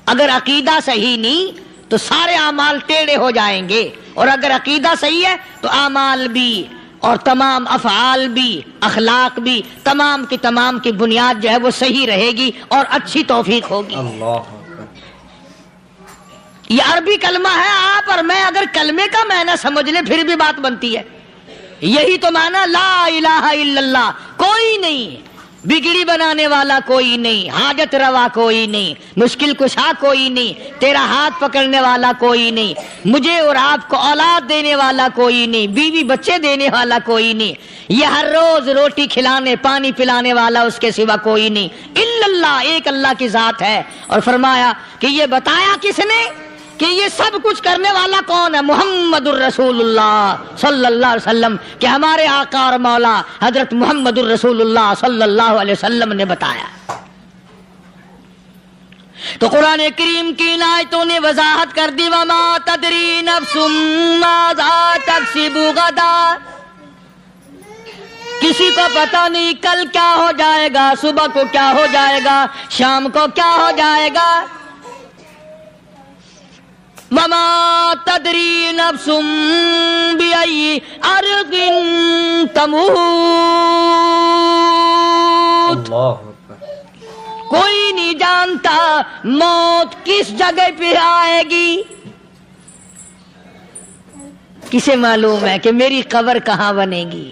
اگر عقیدہ صحیح نہیں تو سارے اعمال ٹیڑھے ہو جائیں گے، اور اگر عقیدہ صحیح ہے تو اعمال بھی اور تمام افعال بھی اخلاق بھی تمام کی بنیاد جو ہے وہ صحیح رہے گی اور اچھی توفیق ہوگی۔ اللہ یہ عربی کلمہ ہے، آپ اور میں اگر کلمے کا معنی سمجھ لیں پھر بھی بات بنتی ہے، یہی تو معنی لا الہ الا اللہ، کوئی نہیں بگڑی بنانے والا، کوئی نہیں حاجت روا، کوئی نہیں مشکل کشا، کوئی نہیں تیرا ہاتھ پکڑنے والا، کوئی نہیں مجھے اور آپ کو اولاد دینے والا، کوئی نہیں بیوی بچے دینے والا، کوئی نہیں یہ ہر روز روٹی کھلانے پانی پلانے والا اس کے سوا کوئی نہیں، الا اللہ، ایک اللہ کی ذات ہے۔ اور فرمایا کہ یہ بتایا کس نے کہ یہ سب کچھ کرنے والا کون ہے؟ محمد الرسول اللہ صلی اللہ علیہ وسلم، کہ ہمارے آقا اور مولا حضرت محمد الرسول اللہ صلی اللہ علیہ وسلم نے بتایا۔ تو قرآن کریم کی ان آیتوں نے وضاحت کر دی وما تدری نفس ماذا تکسب غدا، کسی کو پتہ نہیں کل کیا ہو جائے گا، صبح کو کیا ہو جائے گا، شام کو کیا ہو جائے گا۔ وما تدری نفس بأي أرض تموت، کوئی نہیں جانتا موت کس جگہ پہ آئے گی۔ کسے معلوم ہے کہ میری قبر کہاں بنے گی؟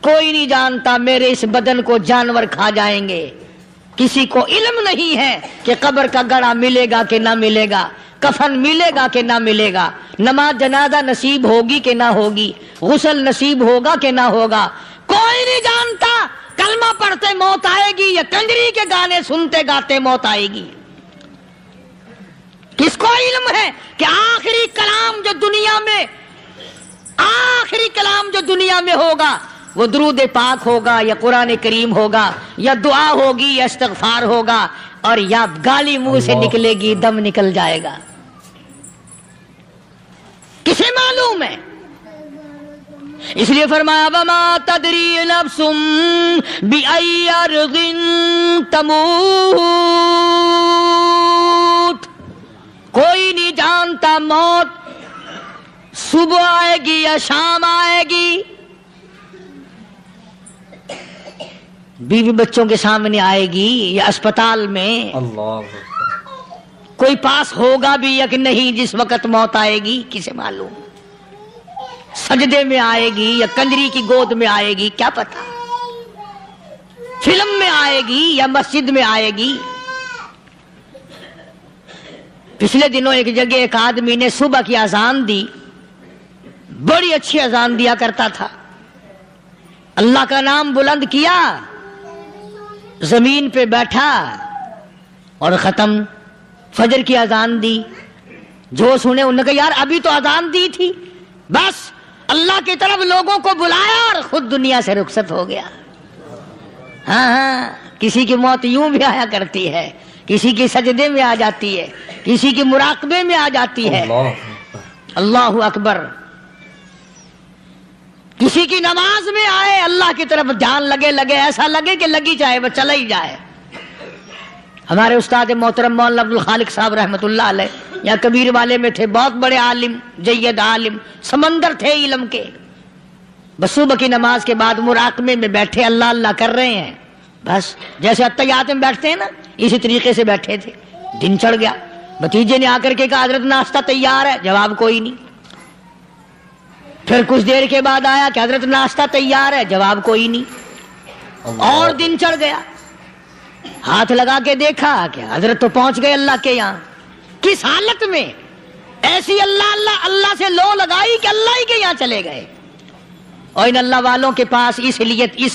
کوئی نہیں جانتا میرے اس بدن کو جانور کھا جائیں گے، کسی کو علم نہیں ہے کہ قبر کا گڑھا ملے گا کہ نہ ملے گا، کفن ملے گا کہ نہ ملے گا، نماز جنازہ نصیب ہوگی کہ نہ ہوگی، غسل نصیب ہوگا کہ نہ ہوگا، کوئی نہیں جانتا۔ کلمہ پڑھتے موت آئے گی یا کنجری کے گانے سنتے گاتے موت آئے گی؟ کس کو علم ہے کہ آخری کلام جو دنیا میں ہوگا وہ درود پاک ہوگا یا قرآن کریم ہوگا یا دعا ہوگی یا استغفار ہوگا اور یا گالی منہ سے نکلے گی، دم نکل جائے گا۔ کس کو علم ہے کہ آخری کلام جو دنیا میں ہوگا وہ درود پاک ہوگا یا قرآن کریم ہوگا یا دعا ہوگی یا استغفار ہوگا اور یا گالی منہ سے نکلے گی، دم نکل جائے گا۔ کس کو علم ہے کہ آخری کلام جو دنیا میں ہوگا وہ درود پاک ہوگا یا قرآن کریم ہوگا یا دعا ہوگی یا استغفار ہوگا اور یا گالی منہ سے نکلے گی، دم نکل جائے گا۔ کسے معلوم ہے؟ اس لیے فرمایا وما تدری نفس بأی ارض تموت، کوئی نہیں جانتا موت صبح آئے گی یا شام آئے گی، بیوی بچوں کے سامنے آئے گی یا اسپتال میں، اللہ کوئی پاس ہوگا بھی یا کہ نہیں جس وقت موت آئے گی کسے معلوم، سجدے میں آئے گی یا کنجری کی گود میں آئے گی کیا پتا، فلم میں آئے گی یا مسجد میں آئے گی۔ پچھلے دنوں ایک جگہ ایک آدمی نے صبح کی اذان دی، بڑی اچھی اذان دیا کرتا تھا، اللہ کا نام بلند کیا، زمین پہ بیٹھا اور ختم، فجر کی اذان دی، جو سنے انہوں نے کہا یار ابھی تو اذان دی تھی، بس اللہ کی طرف لوگوں کو بلایا اور خود دنیا سے رخصت ہو گیا۔ ہاں کسی کی موت یوں بھی آیا کرتی ہے، کسی کی سجدے میں آ جاتی ہے، کسی کی مراقبے میں آ جاتی ہے، اللہ اکبر، کسی کی نماز میں آئے، اللہ کی طرف دھیان لگے ایسا لگے کہ لگی جائے وہ چلا ہی جائے۔ ہمارے استاد محترم مولانا عبد الخالق صاحب رحمۃ اللہ علیہ یا کبیر والے میں تھے، بہت بڑے عالم، جید عالم، سمندر تھے علم کے، بس صبح کی نماز کے بعد مراقبے میں بیٹھے اللہ اللہ کر رہے ہیں، بس جیسے اتحیات میں بیٹھتے ہیں نا اسی طریقے سے بیٹھے تھے، دن چڑھ گیا، بھتیجے نے آ کر کے کہا حضرت ناشتہ تیار ہے، جواب کوئی نہیں، پھر کچھ دیر کے بعد آیا کہ حضرت ناشتہ تیار ہے، جواب کوئی نہیں، اور دن چڑھ گیا، ہاتھ لگا کے دیکھا کہ حضرت تو پہنچ گئے اللہ کے یہاں، کس حالت میں؟ ایسی اللہ اللہ اللہ سے لو لگائی کہ اللہ ہی کے یہاں چلے گئے۔ اور ان اللہ والوں کے پاس اس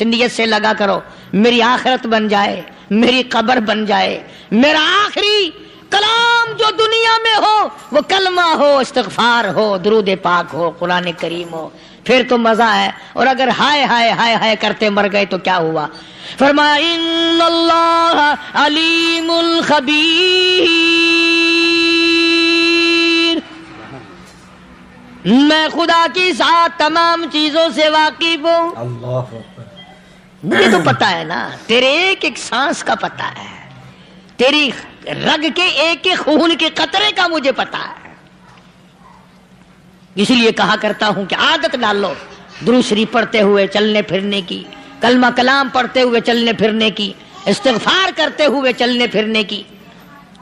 نیت سے لگا کرو میری آخرت بن جائے، میری قبر بن جائے، میرا آخری کلام جو دنیا میں ہو وہ کلمہ ہو، استغفار ہو، درود پاک ہو، قرآن کریم ہو، پھر تو مزہ ہے، اور اگر ہائے ہائے ہائے ہائے کرتے مر گئے تو کیا ہوا؟ فرمایا ان اللہ علیم خبیر، میں خدا کی ذات تمام چیزوں سے واقف ہوں، مجھے تو پتا ہے نا، تیرے ایک ایک سانس کا پتا ہے، تیری رگ کے ایک ایک خون کے قطرے کا مجھے پتا ہے، اسی لیے کہا کرتا ہوں کہ عادت ڈالو درود شریف پڑھتے ہوئے چلنے پھرنے کی، کلمہ کلام پڑھتے ہوئے چلنے پھرنے کی، استغفار کرتے ہوئے چلنے پھرنے کی۔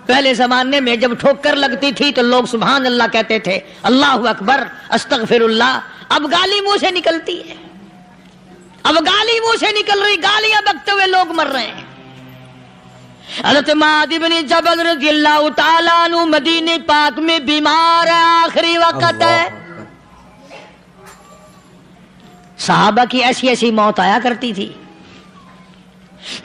پہلے زمانے میں جب ٹھوکر لگتی تھی تو لوگ سبحان اللہ کہتے تھے، اللہ اکبر، استغفر اللہ، اب گالی منہ سے نکلتی ہے، اب گالی منہ سے نکل رہی، گالیاں بکتے ہوئے لوگ مر رہے ہیں۔ حضرت معاذ بن جبل رضی اللہ تعالیٰ عنہ مدینے پاک میں بیمار ہے، آخری وقت ہے، صحابہ کی ایسی ایسی موت آیا کرتی تھی،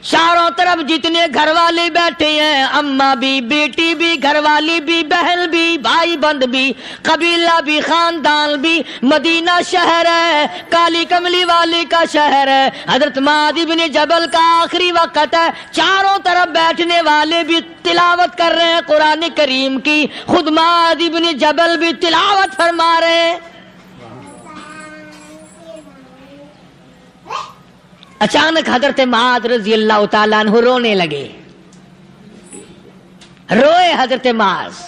چاروں طرف جتنے گھر والے بیٹھے ہیں، اماں بھی، بیٹی بھی، گھر والی بھی، بہن بھی، بھائی بند بھی، قبیلہ بھی، خاندان بھی، مدینہ شہر ہے، کالی کملی والی کا شہر ہے، حضرت معاذ بن جبل کا آخری وقت ہے، چاروں طرف بیٹھنے والے بھی تلاوت کر رہے ہیں قرآن کریم کی، خود معاذ بن جبل بھی تلاوت فرما رہے ہیں۔ اچانک حضرت معاذ رضی اللہ تعالیٰ عنہ رونے لگے، روئے حضرت معاذ۔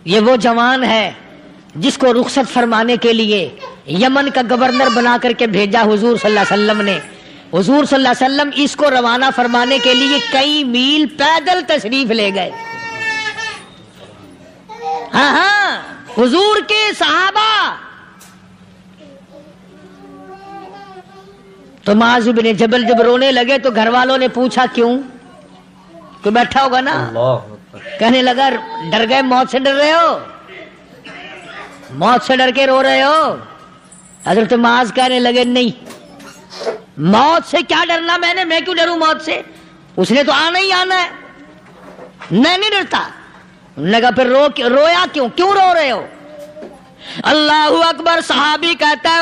یہ وہ جوان ہے جس کو رخصت فرمانے کے لیے یمن کا گورنر بنا کر کے بھیجا حضور صلی اللہ علیہ وسلم نے، حضور صلی اللہ علیہ وسلم اس کو روانہ فرمانے کے لیے کئی میل پیدل تشریف لے گئے۔ ہاں حضور کے صحابہ تو معاذ بن جبل جب رونے لگے تو گھر والوں نے پوچھا کیوں؟ کوئی بیٹھا ہوگا نا، کہنے لگا ڈر گئے، موت سے ڈر رہے ہو، موت سے ڈر کے رو رہے ہو؟ حضرت معاذ کہنے لگے نہیں، موت سے کیا ڈرنا، میں کیوں ڈروں موت سے، اس نے تو آنا ہی آنا ہے، میں نہیں ڈرتا۔ انہوں نے کہا پھر رویا کیوں رو رہے ہو؟ اللہ اکبر، صحابی کہتا ہے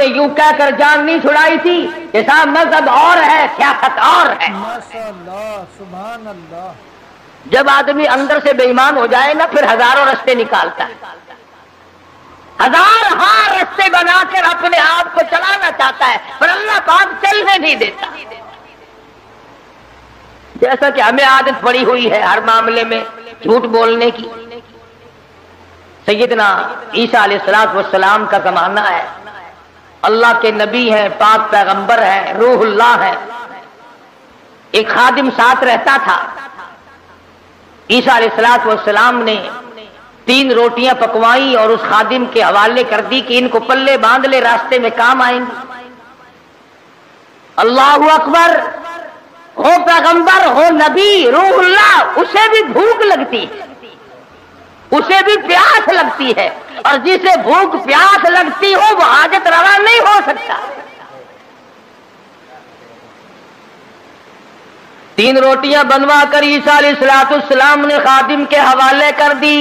نے یوں کہہ کر جان نہیں چھڑائی تھی کہ صاحب مذہب اور ہے سیاست اور ہے۔ ماشاءاللہ، سبحان اللہ۔ جب آدمی اندر سے بے ایمان ہو جائے نا پھر ہزاروں رستے نکالتا ہے، ہزار رستے بنا کر اپنے آپ کو چلانا چاہتا ہے، پر اللہ پاک چلنے نہیں دیتا۔ جیسا کہ ہمیں عادت پڑی ہوئی ہے ہر معاملے میں جھوٹ بولنے کی۔ سیدنا عیسیٰ علیہ السلام کا زمانہ ہے، اللہ کے نبی ہیں، پاک پیغمبر ہیں، روح اللہ ہے۔ ایک خادم ساتھ رہتا تھا، عیسیٰ علیہ السلام نے 3 روٹیاں پکوائیں اور اس خادم کے حوالے کر دی کہ ان کو پلے باندھ لے، راستے میں کام آئیں گے۔ اللہ اکبر، ہو پیغمبر ہو نبی روح اللہ، اسے بھی بھوک لگتی ہے، اسے بھی پیاس لگتی ہے، اور جسے بھوک پیاس لگتی ہو وہ حاجت روا نہیں ہو سکتا۔ 3 روٹیاں بنوا کر عیسیٰ علیہ السلام نے خادم کے حوالے کر دی۔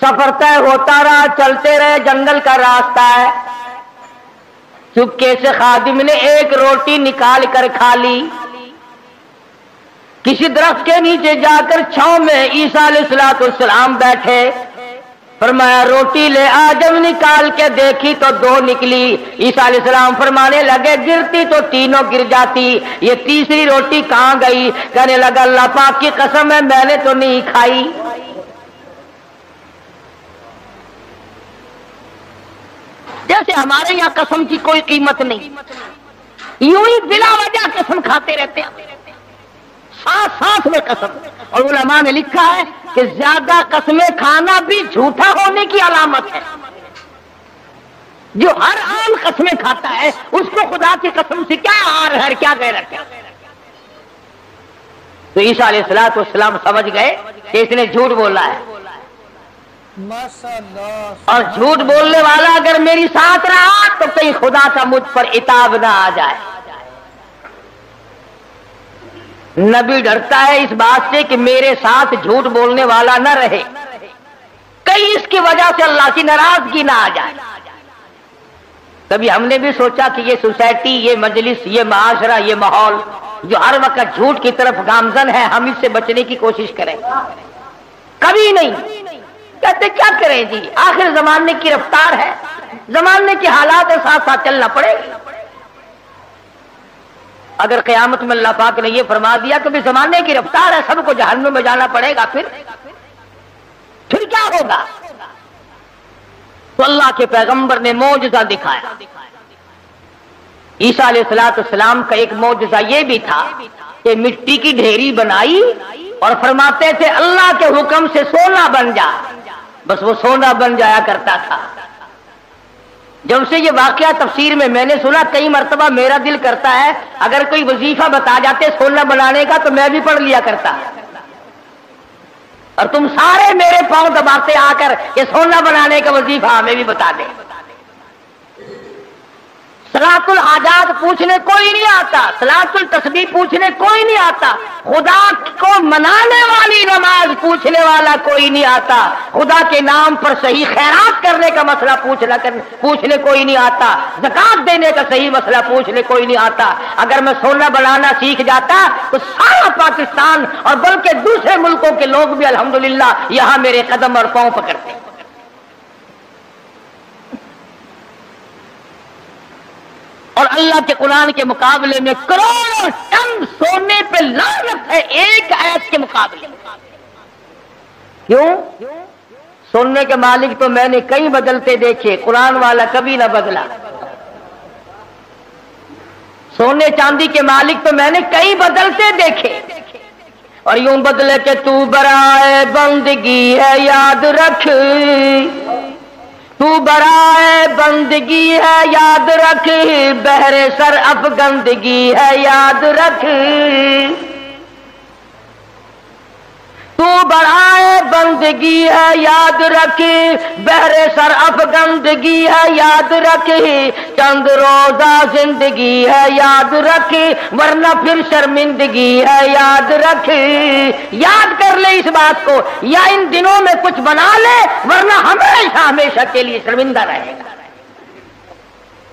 سفر طے ہوتا رہا، چلتے رہے، جنگل کا راستہ ہے۔ چپکے سے خادم نے 1 روٹی نکال کر کھا لی۔ کسی درخت کے نیچے جا کر چھاؤں میں عیسیٰ علیہ السلام بیٹھے، فرمایا روٹی لے آ۔ جب نکال کے دیکھی تو 2 نکلی۔ عیسیٰ علیہ السلام فرمانے لگے گرتی تو تینوں گر جاتی، یہ تیسری روٹی کہاں گئی؟ کہنے لگا اللہ پاک کی قسم ہے میں نے تو نہیں کھائی۔ جیسے ہمارے یہاں قسم کی کوئی قیمت نہیں، یوں ہی بلا وجہ قسم کھاتے رہتے ہیں، ساتھ میں قسم۔ اور علماء نے لکھا ہے کہ زیادہ قسمیں کھانا بھی جھوٹا ہونے کی علامت ہے۔ جو ہر عام قسمیں کھاتا ہے اس کو خدا کی قسم سے کیا آر ہے، کیا غیرت ہے۔ تو عیسیٰ علیہ السلام سمجھ گئے کہ اس نے جھوٹ بولا ہے، ماشاءاللہ۔ اور جھوٹ بولنے والا اگر میری ساتھ رہا تو کہیں خدا کا مجھ پر عتاب نہ آ جائے۔ نبی ڈرتا ہے اس بات سے کہ میرے ساتھ جھوٹ بولنے والا نہ رہے، کہیں اس کی وجہ سے اللہ کی ناراضگی نہ آ جائے۔ کبھی ہم نے بھی سوچا کہ یہ سوسائٹی، یہ مجلس، یہ معاشرہ، یہ ماحول جو ہر وقت جھوٹ کی طرف گامزن ہے، ہم اس سے بچنے کی کوشش کریں؟ کبھی نہیں۔ کہتے کیا کریں جی، آخر زمانے کی رفتار ہے، زمانے کے حالات کے ساتھ ساتھ چلنا پڑے گا۔ اگر قیامت میں اللہ پاک نے یہ فرما دیا کہ زمانے کی رفتار ہے، سب کو جہنم میں جانا پڑے گا، پھر کیا ہوگا؟ تو اللہ کے پیغمبر نے معجزہ دکھایا۔ عیسیٰ علیہ السلام کا ایک معجزہ یہ بھی تھا کہ مٹی کی ڈھیری بنائی اور فرماتے تھے اللہ کے حکم سے سونا بن جا، بس وہ سونا بن جایا کرتا تھا۔ جب سے یہ واقعہ تفسیر میں نے سنا، کئی مرتبہ میرا دل کرتا ہے اگر کوئی وظیفہ بتا جاتے سونا بنانے کا تو میں بھی پڑھ لیا کرتا، اور تم سارے میرے پاؤں دباتے آ کر کہ سونا بنانے کا وظیفہ ہمیں بھی بتا دیں۔ صلاۃ الحاجات پوچھنے کوئی نہیں آتا، صلاۃ التسبیح پوچھنے کوئی نہیں آتا، خدا کو منانے والی نماز پوچھنے والا کوئی نہیں آتا، خدا کے نام پر صحیح خیرات کرنے کا مسئلہ پوچھنے کوئی نہیں آتا، زکات دینے کا صحیح مسئلہ پوچھنے کوئی نہیں آتا۔ اگر میں سونا بنانا سیکھ جاتا تو سارا پاکستان اور بلکہ دوسرے ملکوں کے لوگ بھی الحمدللہ یہاں میرے قدم اور پاؤں پکڑتے۔ اور اللہ کے قرآن کے مقابلے میں کروڑوں ٹن سونے پہ لعنت ہے ایک آیت کے مقابلے۔ کیوں؟ سونے کے مالک تو میں نے کئی بدلتے دیکھے، قرآن والا کبھی نہ بدلا۔ سونے چاندی کے مالک تو میں نے کئی بدلتے دیکھے، اور یوں بدلے کہ تو برائے بندگی ہے یاد رکھ، تو برائے بندگی ہے یاد رکھ، بہر سر افگندگی ہے یاد رکھ، تو برائے بندگی ہے یاد رکھ، بہر سر افگندگی ہے یاد رکھ، چند روزہ زندگی ہے یاد رکھ، ورنہ پھر شرمندگی ہے یاد رکھ۔ یاد کر لے اس بات کو، یا ان دنوں میں کچھ بنا لے ورنہ ہمیشہ ہمیشہ کے لیے شرمندہ رہے گا۔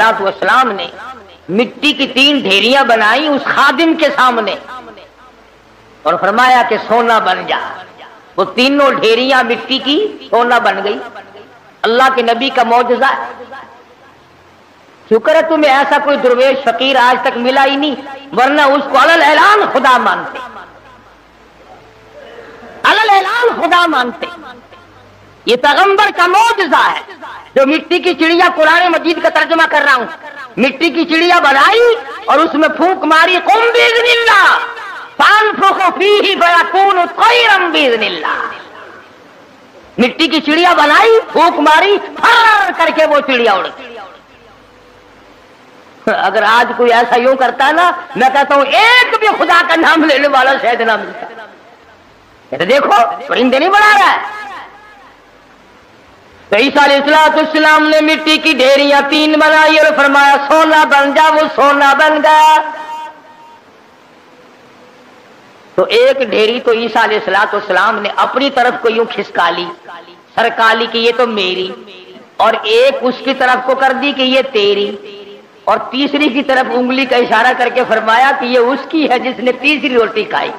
السلام نے مٹی کی 3 ڈھیریاں بنائی اس خادم کے سامنے اور فرمایا کہ سونا بن جا. وہ تینوں ڈھیریاں مٹی کی سونا بن گئی. اللہ کے نبی کا معجزہ ہے. شکر ہے تمہیں ایسا کوئی درویش فقیر آج تک ملا ہی نہیں، ورنہ اس کو علل اعلان خدا مانتے، علل اعلان خدا مانتے. یہ پیغمبر کا معجزہ ہے جو مٹی کی چڑیا، قرآن مجید کا ترجمہ کر رہا ہوں، مٹی کی چڑیا بنائی اور اس میں پھونک ماری، قم باذن اللہ فانفخ فیہ فیکون طیرا باذن اللہ. مٹی کی چڑیا بنائی، پھونک ماری، پھر کر کے وہ چڑیا اڑ گئی. اگر آج کوئی ایسا یوں کرتا نا، میں کہتا ہوں ایک بھی خدا کا نام لینے والا شاید نہ ملتا. کہتے دیکھو پرندے نہیں بنا رہا ہے. تو عیسیٰ علیہ السلام نے مٹی کی ڈھیریاں 3 بنائی اور فرمایا سونا بن جا. وہ سونا بن گیا. تو ایک ڈھیری تو عیسیٰ علیہ السلام نے اپنی طرف کو یوں کھسکا لی، سرکا لی کہ یہ تو میری، اور ایک اس کی طرف کو کر دی کہ یہ تیری، اور تیسری کی طرف انگلی کا اشارہ کر کے فرمایا کہ یہ اس کی ہے جس نے تیسری روٹی کھائی.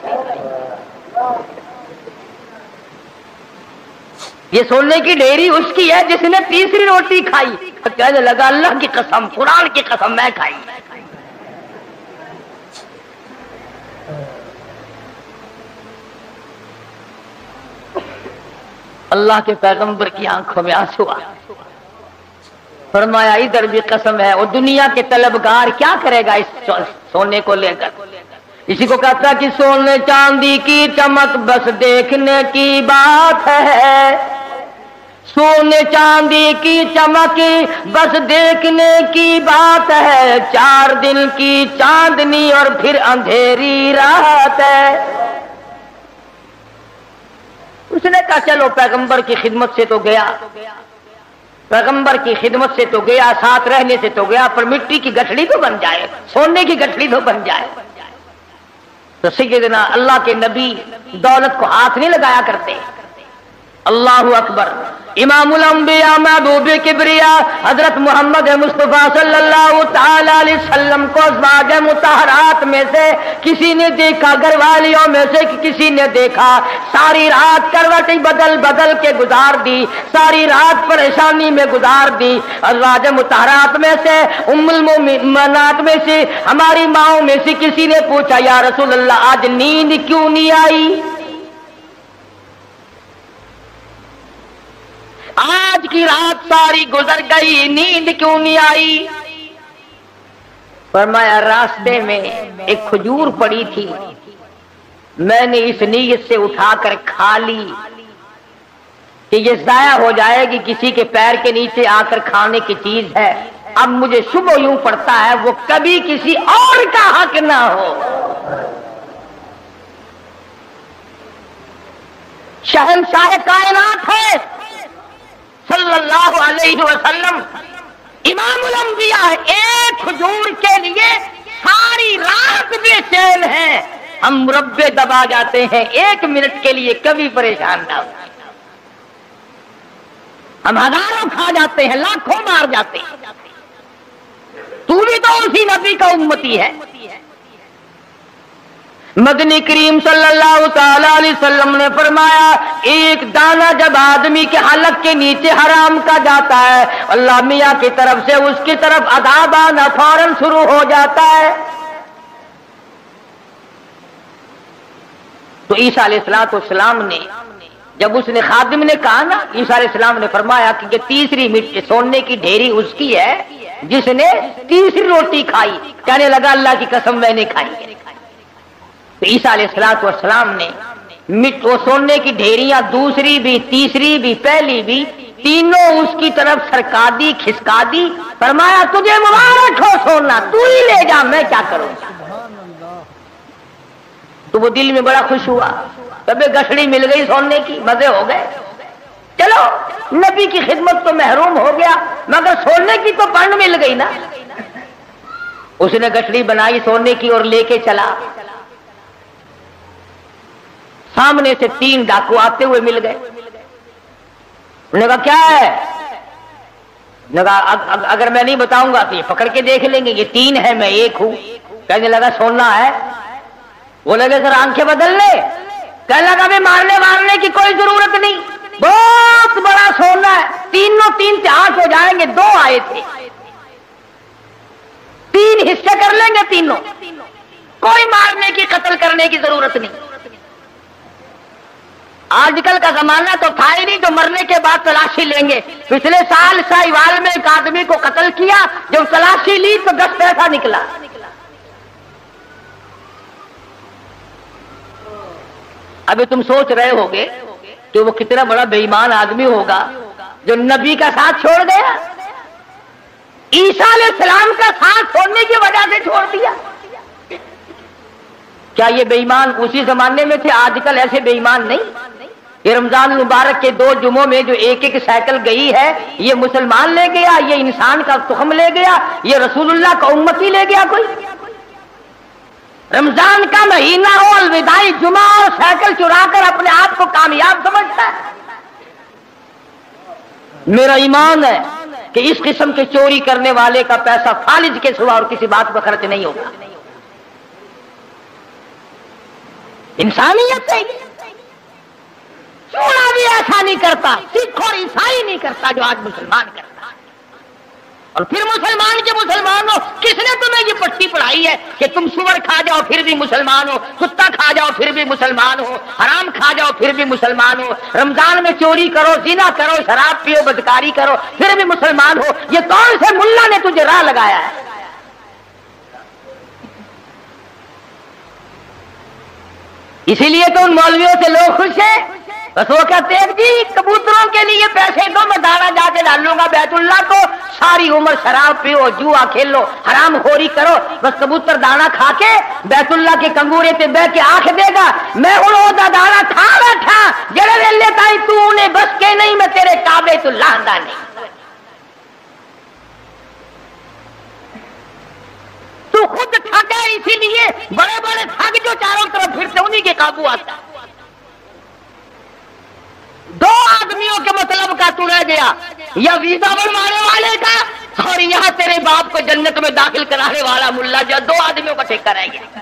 یہ سونے کی ڈھیری اس کی ہے جس نے تیسری روٹی کھائی. کہنے لگا اللہ کی قسم، قرآن کی قسم میں کھائی. اللہ کے پیغمبر کی آنکھوں میں آنسو آ. فرمایا ادھر بھی قسم ہے. اور دنیا کے طلبگار کیا کرے گا اس سونے کو لے کر؟ اسی کو کہتا کہ سونے چاندی کی چمک بس دیکھنے کی بات ہے، سونے چاندی کی چمک بس دیکھنے کی بات ہے، 4 دن کی چاندنی اور پھر اندھیری رات ہے. اس نے کہا چلو پیغمبر کی خدمت سے تو گیا، پیغمبر کی خدمت سے تو گیا، ساتھ رہنے سے تو گیا، پر مٹی کی گٹھڑی تو بن جائے، سونے کی گٹھڑی تو بن جائے. تو سیدنا اللہ کے نبی دولت کو ہاتھ نہیں لگایا کرتے. اللہ اکبر. امام الانبیاء محبوب کبریا حضرت محمد مصطفیٰ صلی اللہ تعالی علیہ وسلم کو ازواج مطہرات میں سے کسی نے دیکھا، گھر والیوں میں سے کسی نے دیکھا، ساری رات کروٹیں بدل بدل کے گزار دی، ساری رات پریشانی میں گزار دی. ازواج مطہرات میں سے ام المؤمنات میں سے ہماری ماؤں میں سے کسی نے پوچھا یا رسول اللہ آج نیند کیوں نہیں آئی؟ آج کی رات ساری گزر گئی، نیند کیوں نہیں آئی؟ فرمایا راستے میں ایک کھجور پڑی تھی، میں نے اس نیت سے اٹھا کر کھا لی کہ یہ ضائع ہو جائے گی، کسی کے پیر کے نیچے آ کر کھانے کی چیز ہے. اب مجھے شبہ یوں پڑتا ہے وہ کبھی کسی اور کا حق نہ ہو. شہنشاہ کائنات ہے صلی اللہ علیہ وسلم، امام الانبیاء، ایک کھجور کے لیے ساری رات بے چین ہیں. ہم مربے دبا جاتے ہیں 1 منٹ کے لیے، کبھی پریشان نہ ہو. ہم ہزاروں کھا جاتے ہیں، لاکھوں مار جاتے ہیں. تو بھی تو اسی نبی کا امتی ہے. مدنی کریم صلی اللہ تعالی علیہ وسلم نے فرمایا ایک دانہ جب آدمی کے حلق کے نیچے حرام کا جاتا ہے، اللہ میاں کی طرف سے اس کی طرف عذاب آنا فوراً شروع ہو جاتا ہے. تو عیسیٰ علیہ السلام نے جب اس نے خادم نے کہا نا، عیسیٰ علیہ السلام نے فرمایا کہ یہ تیسری مٹی سونے کی ڈھیری اس کی ہے جس نے تیسری روٹی کھائی. کہنے لگا اللہ کی قسم میں نے کھائی. تو عیسیٰ علیہ السلام نے وہ سونے کی ڈھیریاں دوسری بھی، تیسری بھی، پہلی بھی، تینوں اس کی طرف سرکا دی، کھسکا دی. فرمایا تجھے مبارک ہو سونا، تو ہی لے جا، میں کیا کروں گا. تو وہ دل میں بڑا خوش ہوا، تبھی گٹھڑی مل گئی سونے کی، مزے ہو گئے. چلو نبی کی خدمت تو محروم ہو گیا، مگر سونے کی تو پن مل گئی نا. اس نے گٹھڑی بنائی سونے کی اور لے کے چلا. سامنے سے 3 ڈاکو آتے ہوئے مل گئے. انہوں نے کہا کیا ہے؟ لگا اگر میں نہیں بتاؤں گا تو یہ پکڑ کے دیکھ لیں گے، یہ 3 ہے میں 1 ہوں۔ کہنے لگا سونا ہے؟ وہ لگے سر آنکھیں بدل لے۔ کہنے لگا بھی مارنے کی کوئی ضرورت نہیں، بہت بڑا سونا ہے، تینوں 3 سے 8 ہو جائیں گے، 2 آئے تھے، 3 حصے کر لیں گے تینوں، کوئی مارنے کی قتل کرنے کی ضرورت نہیں۔ آج کل کا زمانہ تو تھا ہی نہیں جو مرنے کے بعد تلاشی لیں گے۔ پچھلے سال ساہیوال میں ایک آدمی کو قتل کیا، جب تلاشی لی تو 10 پیسہ نکلا۔ ابھی تم سوچ رہے ہوگے کہ وہ کتنا بڑا بے ایمان آدمی ہوگا جو نبی کا ساتھ چھوڑ گیا، عیسیٰ علیہ السلام کا ساتھ چھوڑنے کی وجہ سے چھوڑ دیا۔ کیا یہ بے ایمان اسی زمانے میں تھے؟ آج کل ایسے بے ایمان نہیں۔ یہ رمضان المبارک کے 2 جمعوں میں جو 1 سائیکل گئی ہے، یہ مسلمان لے گیا، یہ انسان کا تخم لے گیا، یہ رسول اللہ کا امتی لے گیا کوئی؟ رمضان کا مہینہ ہو، الوداعی جمعہ اور سائیکل چرا کر اپنے آپ کو کامیاب سمجھتا ہے۔ میرا ایمان ہے کہ اس قسم کے چوری کرنے والے کا پیسہ فالج کے سوا اور کسی بات پر خرچ نہیں ہوگا۔ انسانیت ہے، چوڑا بھی ایسا نہیں کرتا، سکھ اور عیسائی نہیں کرتا جو آج مسلمان کرتا ہے۔ اور پھر مسلمان کے مسلمانوں، کس نے تمہیں یہ پٹی پڑھائی ہے کہ تم سور کھا جاؤ پھر بھی مسلمان ہو، کتا کھا جاؤ پھر بھی مسلمان ہو، حرام کھا جاؤ پھر بھی مسلمان ہو، رمضان میں چوری کرو، زنا کرو، شراب پیو، بدکاری کرو پھر بھی مسلمان ہو؟ یہ کون سے ملا نے تجھے راہ لگایا ہے؟ اسی لیے تو ان مولویوں سے لوگ خوش ہیں، بس وہ کہتے ہیں جی کبوتروں کے لیے پیسے دو، میں دانا جا کے ڈالوں گا بیت اللہ کو، ساری عمر شراب پیو، جوا کھیلو، حرام خوری کرو، بس کبوتر دانا کھا کے بیت اللہ کے کنگورے تے بہ کے آنکھ دے گا میں ہوں دا دانا کھا بیٹھا، جڑے ویلے تائی تو انہیں بس کے نہیں، میں تیرے کعبے تو لاندہ نہیں۔ تو خود ٹھگ ہے، اسی لیے بڑے بڑے ٹھگ جو چاروں طرف پھرتے انہی کے قابو آتا۔ 2 آدمیوں کے مطلب کا تو رہ گیا، یا ویزا بنوانے والے کا اور یہاں تیرے باپ کو جنت میں داخل کرانے والا ملا، جو 2 آدمیوں کا ٹھیکہ رہ گیا،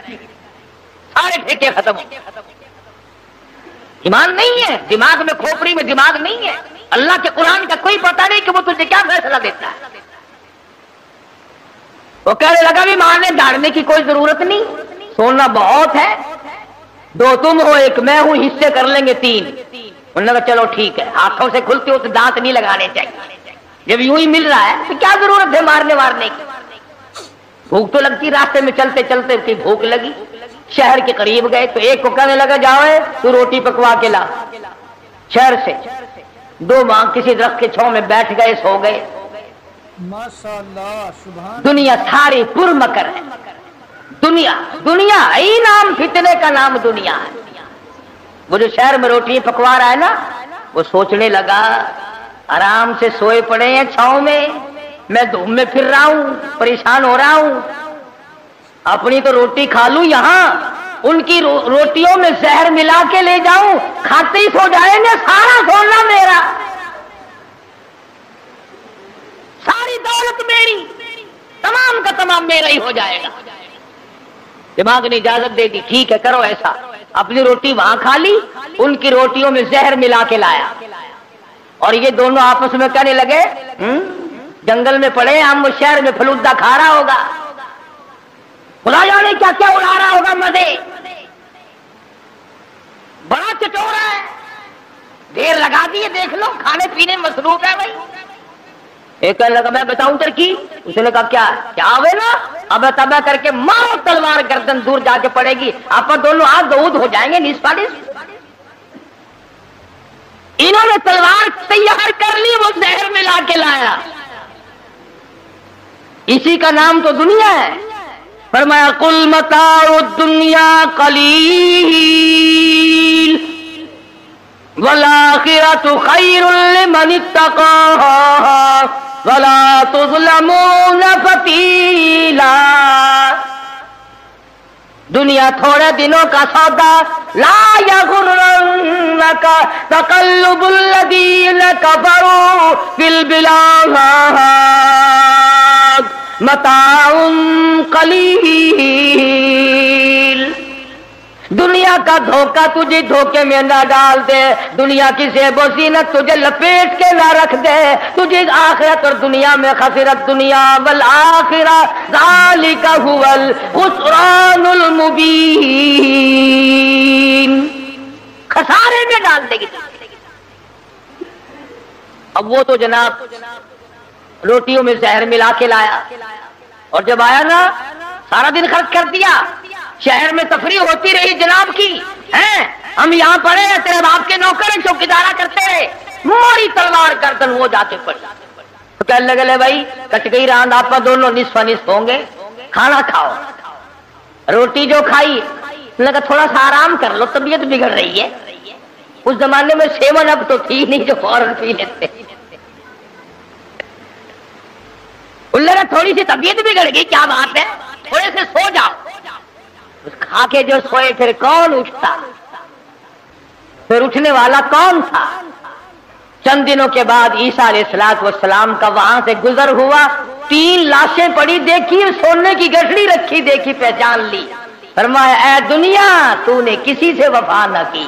سارے ٹھیکے ختم ہو گئے۔ ایمان نہیں ہے، دماغ میں، کھوپڑی میں دماغ نہیں ہے، اللہ کے قرآن کا کوئی پتہ نہیں کہ وہ تجھے کیا فیصلہ دیتا ہے۔ وہ کہنے لگا بھی مارنے داڑنے کی کوئی ضرورت نہیں، سونا بہت ہے، 2 تم ہو 1 میں ہوں، حصے کر لیں گے 3۔ انہوں نے کہا چلو ٹھیک ہے، ہاتھوں سے کھلتے ہو تو دانت نہیں لگانے چاہیے، جب یوں ہی مل رہا ہے تو کیا ضرورت ہے مارنے وارنے کی؟ بھوک تو لگتی، راستے میں چلتے چلتے کی بھوک لگی، شہر کے قریب گئے تو ایک کو کہنے لگا جاؤ تو روٹی پکوا کے لا۔ شہر سے 2 ماں کسی درخت کے چھاؤں میں بیٹھ گئے، سو گئے۔ ماشاءاللہ، سبحان دنیا ساری پر مکر ہے، دنیا ہی نام فتنے کا نام دنیا ہے۔ وہ جو شہر میں روٹی پکوا رہا ہے نا، وہ سوچنے لگا آرام سے سوئے پڑے ہیں چھاؤں میں دھوپ میں پھر رہا ہوں، پریشان ہو رہا ہوں، اپنی تو روٹی کھا لوں، یہاں ان کی روٹیوں میں زہر ملا کے لے جاؤں، کھاتے ہی سو جائیں گے، سارا سونا میرا، ساری دولت میری، تمام کا تمام میرا ہی ہو جائے گا۔ دماغ نے اجازت دے دی، ٹھیک ہے کرو ایسا۔ اپنی روٹی وہاں کھا لی، ان کی روٹیوں میں زہر ملا کے لایا، اور یہ دونوں آپس میں کہنے لگے جنگل میں پڑے ہم، وہ شہر میں فلودہ کھا رہا ہوگا، خدا جانے کیا کیا اڑا رہا ہوگا مزے، بڑا چٹورا ہے، دیر لگا دی ہے، دیکھ لو کھانے پینے مصروف ہے بھائی۔ ایک کہنے لگا میں بتاؤں ترکیب، اس نے کہا کیا ہوئے نا، اب تبا کر کے مارو تلوار، گردن دور جا کے پڑے گی، آپ دونوں آگ دعود ہو جائیں گے نصف نصف۔ انہوں نے تلوار تیار کر لی، وہ زہر ملا کے لایا، اسی کا نام تو دنیا ہے۔ فرمایا قل متاع الدنیا قلیل والآخرۃ خیر لمن اتقى ولا تظلمون فتیلا۔ دنیا تھوڑے دنوں کا سودا، لا یغرنک تقلب الذین کفروا فی البلاد متاع قلیل۔ دنیا کا دھوکہ تجھے دھوکے میں نہ ڈال دے، دنیا کی زیب و زینت تجھے لپیٹ کے نہ رکھ دے، تجھے آخرت اور دنیا میں خسرت دنیا والآخرہ ذالک هو الخسران المبین، خسارے میں ڈال دے گی۔ اب وہ تو جناب روٹیوں میں زہر ملا کے لایا، اور جب آیا نا سارا دن خرچ کر دیا، شہر میں تفریح ہوتی رہی جناب کی، ہیں ہم یہاں پڑے ہیں، تیرے باپ کے نوکر چوکیدارا کرتے رہے، ماری تلوار گردن وہ جاتے پڑے۔ تو کہنے لگے بھائی کٹ گئی راند، آپ دونوں نصف نصف ہوں گے، کھانا کھاؤ۔ روٹی جو کھائی لگا تھوڑا سا آرام کر لو، طبیعت بگڑ رہی ہے۔ اس زمانے میں 7 اپ تو تھی نہیں جو فوراً پی لیتے، لگا تھوڑی سی طبیعت بگڑ گئی، کیا بات ہے، تھوڑے سے سو جاؤ۔ کھا کے جو سوئے پھر کون اٹھتا، پھر اٹھنے والا کون تھا؟ چند دنوں کے بعد عیسیٰ علیہ السلام کا وہاں سے گزر ہوا، 3 لاشیں پڑی دیکھی، سونے کی گٹھڑی رکھی دیکھی، پہچان لی، فرمایا اے دنیا تو نے کسی سے وفا نہ کی،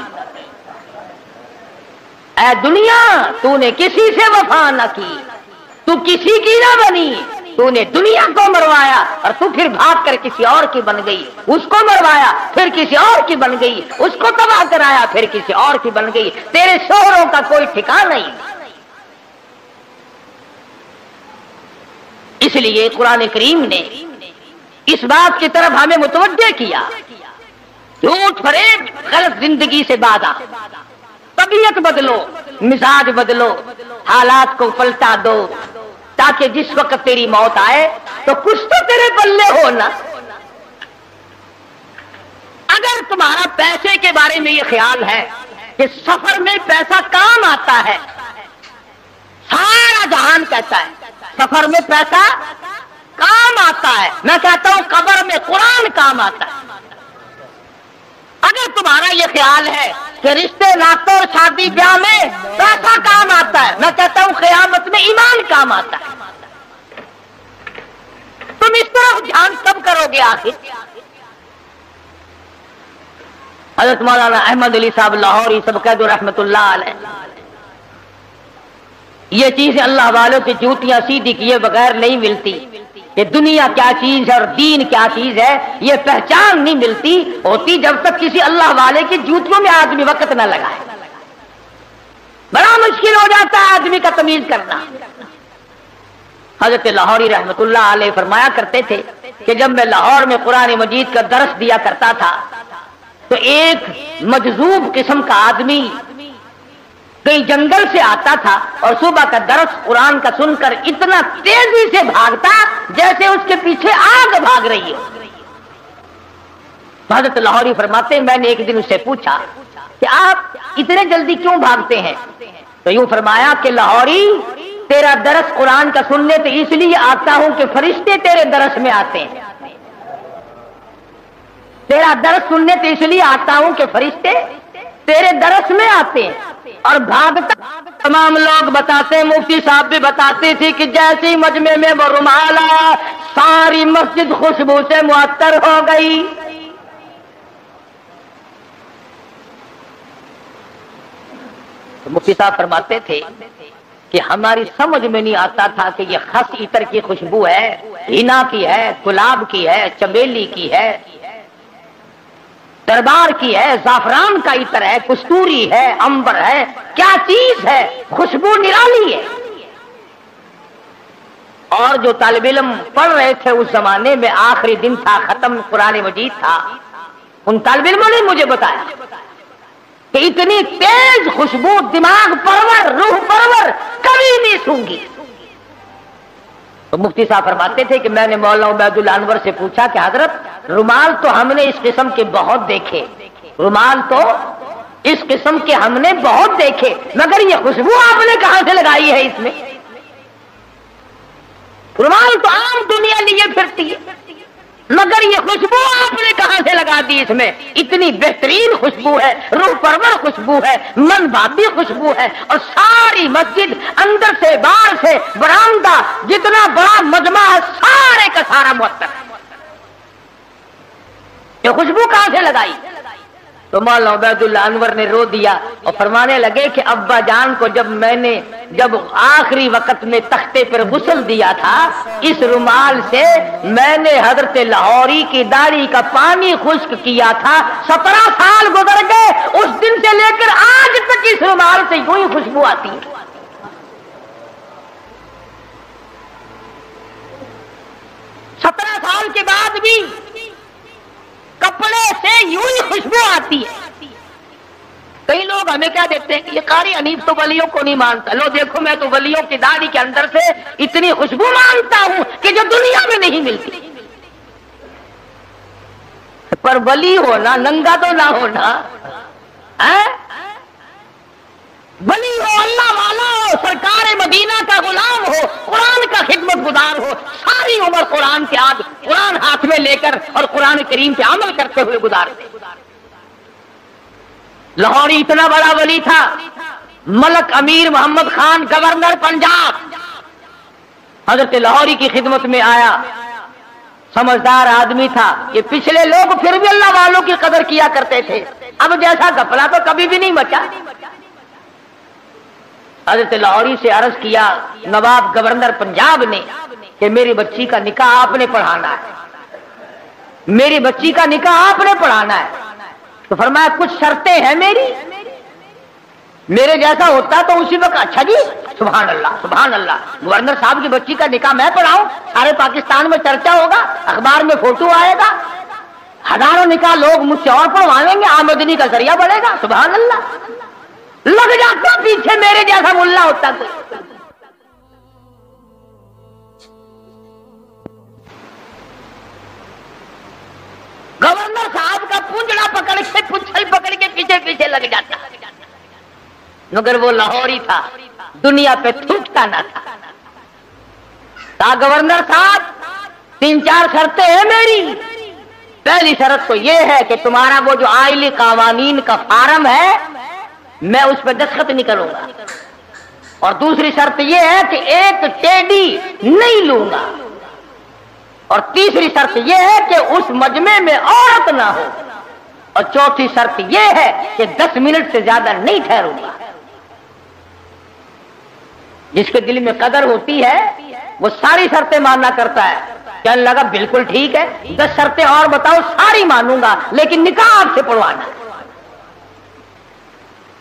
اے دنیا تو نے کسی سے وفا نہ کی، تو کسی کی نہ بنی، تو نے دنیا کو مروایا اور تو پھر بھاگ کر کسی اور کی بن گئی، اس کو مروایا پھر کسی اور کی بن گئی، اس کو تباہ کرایا پھر کسی اور کی بن گئی، تیرے شوہروں کا کوئی ٹھکانہ نہیں۔ اس لیے قرآن کریم نے اس بات کی طرف ہمیں متوجہ کیا، جھوٹ فریب غلط زندگی سے بادا، طبیعت بدلو، مزاج بدلو، حالات کو پلٹا دو، تاکہ جس وقت تیری موت آئے تو کچھ تو تیرے پلے ہو نا۔ اگر تمہارا پیسے کے بارے میں یہ خیال ہے کہ سفر میں پیسہ کام آتا ہے، سارا جہان کہتا ہے سفر میں پیسہ کام آتا ہے، میں کہتا ہوں قبر میں قرآن کام آتا ہے۔ اگر تمہارا یہ خیال ہے کہ رشتے ناطوں اور شادی بیاہ میں پیسہ کام آتا ہے، میں کہتا ہوں قیامت میں ایمان کام آتا ہے۔ تم اس طرف دھیان کب کرو گے آخر؟ حضرت مولانا احمد علی صاحب لاہوری سب قید رحمت اللہ علیہ، یہ چیزیں اللہ والوں کی جوتیاں سیدھی کیے بغیر نہیں ملتی، کہ دنیا کیا چیز ہے اور دین کیا چیز ہے یہ پہچان نہیں ملتی ہوتی جب تک کسی اللہ والے کی جوتیوں میں آدمی وقت نہ لگائے۔ بڑا مشکل ہو جاتا ہے آدمی کا تمیز کرنا۔ حضرت لاہوری رحمت اللہ علیہ فرمایا کرتے تھے کہ جب میں لاہور میں قرآن مجید کا درس دیا کرتا تھا تو ایک مجذوب قسم کا آدمی کئی جنگل سے آتا تھا اور صبح کا درس قرآن کا سن کر اتنا تیزی سے بھاگتا جیسے اس کے پیچھے آگ بھاگ رہی ہے۔ حضرت لاہوری فرماتے ہیں میں نے ایک دن اس سے پوچھا کہ آپ اتنے جلدی کیوں بھاگتے ہیں؟ تو یوں فرمایا کہ لاہوری تیرا درس قرآن کا سننے تو اس لیے آتا ہوں کہ فرشتے تیرے درس میں آتے ہیں، تیرا درس سننے تو اس لیے آتا ہوں کہ فرشتے تیرے درس میں آتے ہیں۔ اور بھاگتا تمام لوگ بتاتے ہیں، مفتی صاحب بھی بتاتے تھے کہ جیسے مجمع میں وہ رومال آیا ساری مسجد خوشبو سے معطر ہو گئی۔ تو مفتی صاحب فرماتے تھے کہ ہماری سمجھ میں نہیں آتا تھا کہ یہ خس عطر کی خوشبو ہے، ہینا کی ہے، گلاب کی ہے، چمیلی کی ہے، دربار کی ہے، زعفران کا عطر ہے، کستوری ہے، عنبر ہے، کیا چیز ہے، خوشبو نرالی ہے۔ اور جو طالب علم پڑھ رہے تھے اس زمانے میں آخری دن تھا، ختم قرآن مجید تھا، ان طالب علموں نے مجھے بتایا کہ اتنی تیز خوشبو دماغ پرور، روح پرور کبھی نہیں سونگی۔ تو مفتی صاحب فرماتے تھے کہ میں نے مولانا عبید اللہ انور سے پوچھا کہ حضرت رومال تو ہم نے اس قسم کے بہت دیکھے، رومال تو اس قسم کے ہم نے بہت دیکھے، مگر یہ خوشبو آپ نے کہاں سے لگائی ہے اس میں؟ رومال تو عام دنیا لیے پھرتی ہے، مگر یہ خوشبو آپ نے کہاں سے لگا دی؟ اس میں اتنی بہترین خوشبو ہے، روح پرور خوشبو ہے، من بھاتی خوشبو ہے، اور ساری مسجد اندر سے باہر سے برآمدہ جتنا بڑا مجمع ہے سارے کا سارا معطر ہے۔ یہ خوشبو کہاں سے لگائی؟ تو مولانا عبید اللہ انور نے رو دیا اور فرمانے لگے کہ ابا جان کو جب آخری وقت میں تختے پر غسل دیا تھا، اس رومال سے میں نے حضرت لاہوری کی داڑھی کا پانی خشک کیا تھا، 17 سال گزر گئے، اس دن سے لے کر آج تک اس رومال سے یوں ہی خوشبو آتی ہے۔ 17 سال کے بعد بھی کپڑے سے یوں ہی خوشبو آتی ہے۔ کئی لوگ ہمیں کیا دیتے ہیں کہ یہ قاری حنیف تو ولیوں کو نہیں مانتا، لو دیکھو میں تو ولیوں کی داڑھی کے اندر سے اتنی خوشبو مانتا ہوں کہ جو دنیا میں نہیں ملتی۔ پر ولی ہونا ننگا تو نہ ہونا، ولی ہو، اللہ والا ہو، سرکار مدینہ کا غلام ہو، قرآن کا خدمت گزار ہو، ساری عمر قرآن کے آگ قرآن ہاتھ میں لے کر اور قرآن کریم پہ عمل کرتے ہوئے گزارتے۔ لاہوری اتنا بڑا ولی تھا، ملک امیر محمد خان گورنر پنجاب حضرت لاہوری کی خدمت میں آیا، سمجھدار آدمی تھا، یہ پچھلے لوگ پھر بھی اللہ والوں کی قدر کیا کرتے تھے، اب جیسا گھپلا تو کبھی بھی نہیں بچا۔ حضرت لاہوری سے عرض کیا نواب گورنر پنجاب نے کہ میری بچی کا نکاح آپ نے پڑھانا ہے، میری بچی کا نکاح آپ نے پڑھانا ہے۔ تو فرمایا کچھ شرطیں ہیں میرے جیسا ہوتا تو اسی وقت اچھا جی سبحان اللہ سبحان اللہ، گورنر صاحب کی بچی کا نکاح میں پڑھاؤں، سارے پاکستان میں چرچا ہوگا، اخبار میں فوٹو آئے گا، ہزاروں نکاح لوگ مجھ سے اور پڑھوائیں گے، آمدنی کا ذریعہ بڑھے گا، سبحان اللہ۔ لگ جاتا پیچھے میرے جیسا ملا ہوتا تو۔ گورنر صاحب کا پونجڑا پکڑ کے پچھل پکڑ کے پیچھے پیچھے لگ جاتا، مگر وہ لاہوری تھا، دنیا پہ تھوکتا نہ تھا۔ گورنر صاحب 3-4 شرطیں ہیں میری، پہلی شرط تو یہ ہے کہ تمہارا وہ جو آئلی قوانین کا فارم ہے میں اس پہ دستخط نہیں کروں گا، اور دوسری شرط یہ ہے کہ ایک ٹیڈی نہیں لوں گا، اور تیسری شرط یہ ہے کہ اس مجمع میں عورت نہ ہو، اور چوتھی شرط یہ ہے کہ 10 منٹ سے زیادہ نہیں ٹھہروں گا۔ جس کے دل میں قدر ہوتی ہے وہ ساری شرطیں ماننا کرتا ہے، کہنے لگا بالکل ٹھیک ہے 10 شرطیں اور بتاؤ، ساری مانوں گا، لیکن نکاح آپ سے پڑھوانا ہے،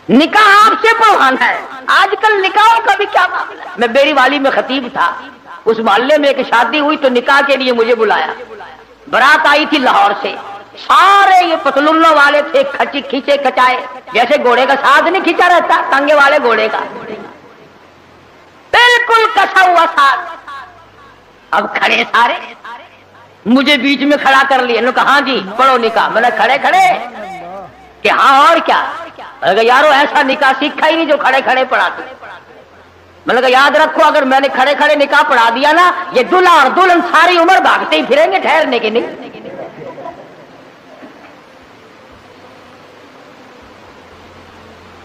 نکاح آپ سے پڑھوانا ہے۔ آج کل نکاحوں کا بھی کیا معاملہ ہے؟ میں بیری والی میں خطیب تھا، اس محلے میں ایک شادی ہوئی تو نکاح کے لیے مجھے بلایا، برات آئی تھی لاہور سے، سارے یہ پتلونوں والے تھے، کھینچے کھچائے، جیسے گھوڑے کا ساتھ نہیں کھینچا رہتا ٹانگے والے گھوڑے کا، بالکل کسا ہوا ساتھ۔ اب کھڑے سارے، مجھے بیچ میں کھڑا کر لیا، انہوں نے کہا ہاں جی پڑھو نکاح، میں نے کھڑے کہ ہاں اور کیا، میں نے کہا یارو ایسا نکاح سیکھا ہی نہیں جو کھڑے کھڑے پڑھاتے، میں نے کہا یاد رکھو اگر میں نے کھڑے کھڑے نکاح پڑھا دیا نا، یہ دلہا اور دلہن ساری عمر بھاگتے ہی پھریں گے، ٹھہرنے کے نہیں۔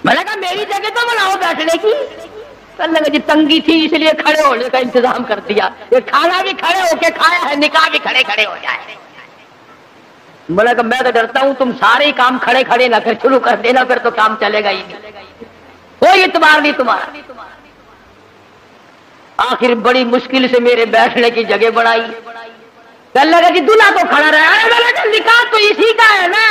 میں نے کہا میری جگہ تو بناؤ بیٹھنے کی، کہنے لگا جی تنگی تھی اس لیے کھڑے ہونے کا انتظام کر دیا، یہ کھانا بھی کھڑے ہو کے کھایا ہے، نکاح بھی کھڑے کھڑے ہو جائے۔ میں نے کہا میں تو ڈرتا ہوں تم سارے کام کھڑے کھڑے نہ پھر شروع کر دینا، پھر تو کام چلے گا ہی نہیں، کوئی اعتبار نہیں تمہارا۔ آخر بڑی مشکل سے میرے بیٹھنے کی جگہ بنائی، کہنے لگا جی دلہا تو کھڑا رہا ہے، میں نے کہا نکاح تو اسی کا ہے نا،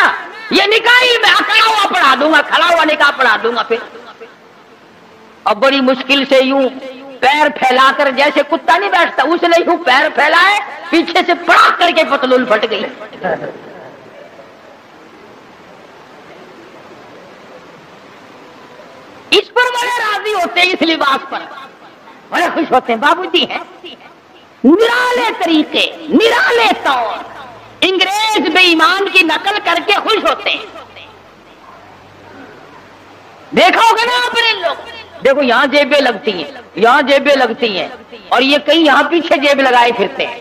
یہ نکاح ہی میں کھڑا ہوا پڑھا دوں گا، کھڑا ہوا نکاح پڑھا دوں گا۔ پھر اب بڑی مشکل سے یوں پیر پھیلا کر، جیسے کتا نہیں بیٹھتا اس نے یوں پیر پھیلائے، پیچھے سے پڑا کر کے پتلون پھٹ گئی۔ اس پر بڑے راضی ہوتے ہیں، اس لباس پر بڑے خوش ہوتے ہیں، بابو جی ہیں نرالے طریقے، نرالے طور، انگریز بے ایمان کی نقل کر کے خوش ہوتے ہیں۔ دیکھا ہوگا نا آپ نے لوگ، دیکھو یہاں جیبیں لگتی ہیں، یہاں جیبیں لگتی ہیں، اور یہ کئی یہاں پیچھے جیب لگائے پھرتے ہیں۔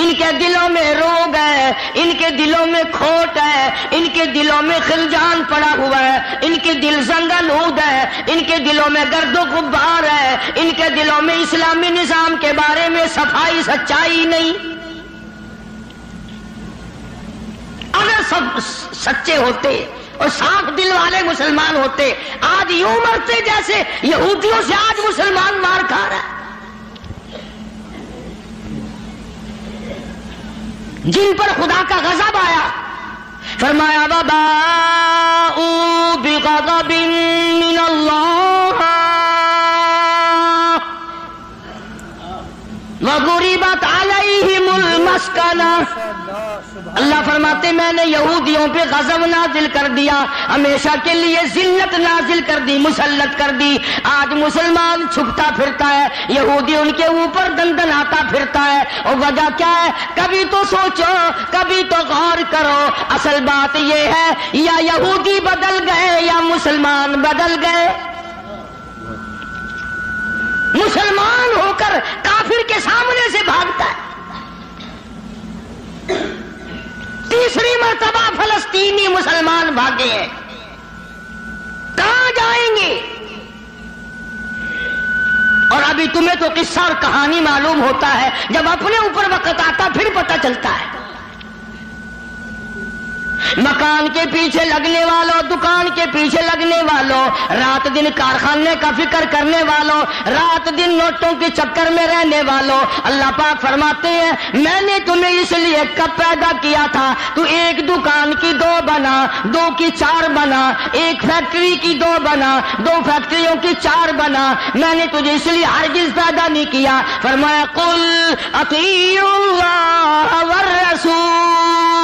ان کے دلوں میں روگ ہے، ان کے دلوں میں کھوٹ ہے، ان کے دلوں میں خلجان پڑا ہوا ہے، ان کے دل زنگالود ہے، ان کے دلوں میں گرد و غبار ہے، ان کے دلوں میں اسلامی نظام کے بارے میں صفائی سچائی نہیں۔ اگر سب سچے ہوتے اور صاف دل والے مسلمان ہوتے، آج یوں مرتے جیسے یہودیوں سے آج مسلمان مار کھا رہا ہے، جن پر خدا کا غضب آیا۔ فرمایا وَبَاءُوا بِغَضَبٍ مِّنَ اللَّهِ وَضُرِبَتْ عَلَيْهِمُ الْمَسْكَنَةُ۔ اللہ فرماتے میں نے یہودیوں پہ غضب نازل کر دیا، ہمیشہ کے لیے ذلت نازل کر دی، مسلط کر دی۔ آج مسلمان چھپتا پھرتا ہے، یہودی ان کے اوپر دندناتا پھرتا ہے، اور وجہ کیا ہے؟ کبھی تو سوچو، کبھی تو غور کرو، اصل بات یہ ہے یا یہودی بدل گئے یا مسلمان بدل گئے۔ مسلمان ہو کر کافر کے سامنے سے بھاگتا ہے۔ تیسری مرتبہ فلسطینی مسلمان بھاگے ہیں، کہاں جائیں گے؟ اور ابھی تمہیں تو قصہ اور کہانی معلوم ہوتا ہے، جب اپنے اوپر وقت آتا پھر پتہ چلتا ہے۔ مکان کے پیچھے لگنے والوں، دکان کے پیچھے لگنے والوں، رات دن کارخانے کا فکر کرنے والوں، رات دن نوٹوں کے چکر میں رہنے والوں، اللہ پاک فرماتے ہیں میں نے تمہیں اس لیے کب پیدا کیا تھا، تو ایک دکان کی 2 بنا، 2 کی 4 بنا، ایک فیکٹری کی 2 بنا، 2 فیکٹریوں کی 4 بنا، میں نے تجھے اس لیے ہرگز پیدا نہیں کیا۔ فرمایا قل اطیعوا اللہ والرسول،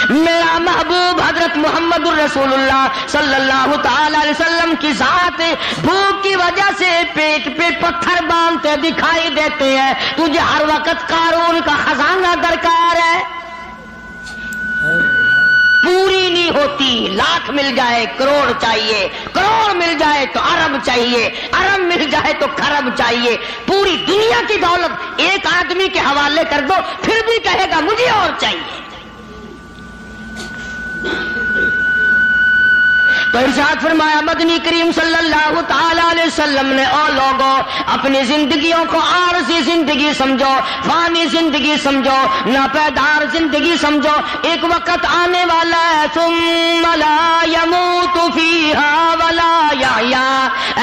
میرا محبوب حضرت محمد الرسول اللہ صلی اللہ تعالی علیہ وسلم کی ذات بھوک کی وجہ سے پیٹ پہ پتھر باندھتے دکھائی دیتے ہیں، تجھے ہر وقت قارون کا خزانہ درکار ہے، پوری نہیں ہوتی، لاکھ مل جائے کروڑ چاہیے، کروڑ مل جائے تو ارب چاہیے، ارب مل جائے تو خرب چاہیے، پوری دنیا کی دولت ایک آدمی کے حوالے کر دو پھر بھی کہے گا مجھے اور چاہیے۔ تو ارشاد فرمایا مدنی کریم صلی اللہ تعالی علیہ وسلم نے، او لوگوں اپنی زندگیوں کو عارضی زندگی سمجھو، فانی زندگی سمجھو، ناپیدار زندگی سمجھو، ایک وقت آنے والا ہے ثم لا يموت فيها ولا يحيا،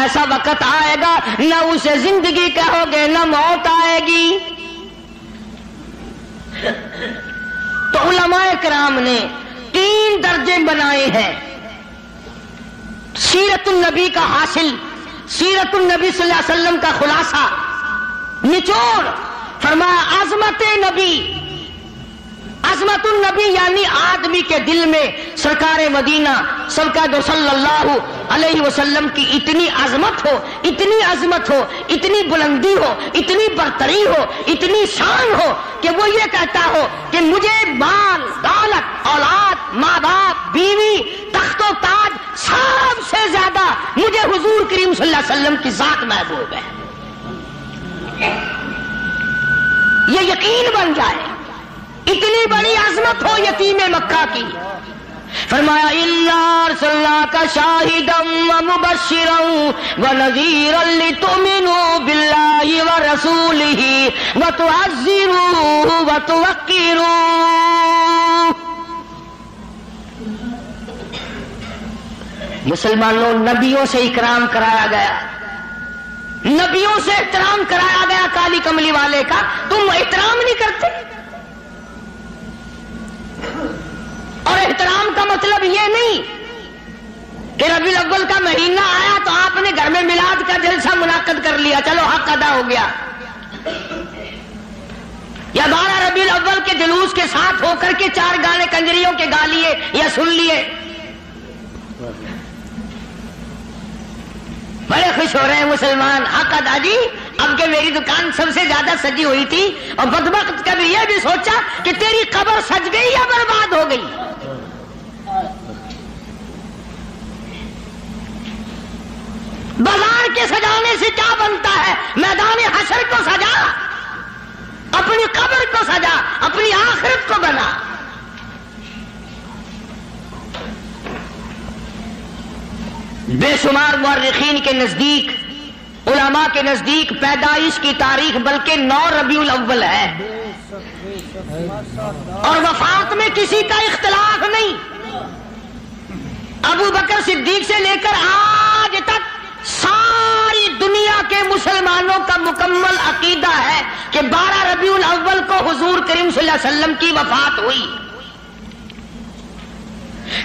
ایسا وقت آئے گا نہ اسے زندگی کہو گے نہ موت آئے گی۔ تو علماء کرام نے 3 درجے بنائے ہیں سیرت النبی کا حاصل، سیرت النبی صلی اللہ علیہ وسلم کا خلاصہ، نچوڑ۔ فرمایا عظمت نبی، عظمت النبی یعنی آدمی کے دل میں سرکار مدینہ سرکار صلی اللہ علیہ وسلم کی اتنی عظمت ہو، اتنی عظمت ہو، اتنی بلندی ہو، اتنی برتری ہو، اتنی شان ہو کہ وہ یہ کہتا ہو کہ مجھے مال دولت اولاد ماں باپ بیوی تخت و تاج سب سے زیادہ مجھے حضور کریم صلی اللہ علیہ وسلم کی ذات محبوب ہے، یہ یقین بن جائے، اتنی بڑی عظمت ہو یتیم مکہ کی۔ فرمایا اِنَّا أَرْسَلْنَاكَ شَاهِدًا وَمُبَشِّرًا وَنَذِيرًا لِتُؤْمِنُوا بِاللَّهِ وَرَسُولِهِ وَتُعَزِّرُوهُ وَتُوَقِّرُوهُ۔ مسلمانوں نبیوں سے اکرام کرایا گیا، نبیوں سے احترام کرایا گیا، کالی کملی والے کا تم احترام نہیں کرتے۔ اور احترام کا مطلب یہ نہیں کہ ربیع الاول کا مہینہ آیا تو آپ نے گھر میں میلاد کا جلسہ منعقد کر لیا، چلو حق ادا ہو گیا، یا 12 ربیع الاول کے جلوس کے ساتھ ہو کر کے 4 گانے کنجریوں کے گا لیے یا سن لیے، بڑے خوش ہو رہے ہیں مسلمان، حق ادا جی، اب کہ میری دکان سب سے زیادہ سجی ہوئی تھی، اور بدبخت کبھی یہ بھی سوچا کہ تیری قبر سج گئی یا برباد ہو گئی۔ بازار کے سجانے سے کیا بنتا ہے، میدان آخرت کو بنا. بے شمار مورخین کے نزدیک، علماء کے نزدیک پیدائش کی تاریخ بلکہ 9 ربیع الاول ہے، اور وفات میں کسی کا اختلاف نہیں. ابو بکر صدیق سے لے کر آج تک ساری دنیا کے مسلمانوں کا مکمل عقیدہ ہے کہ 12 ربیع الاول کو حضور کریم صلی اللہ علیہ وسلم کی وفات ہوئی.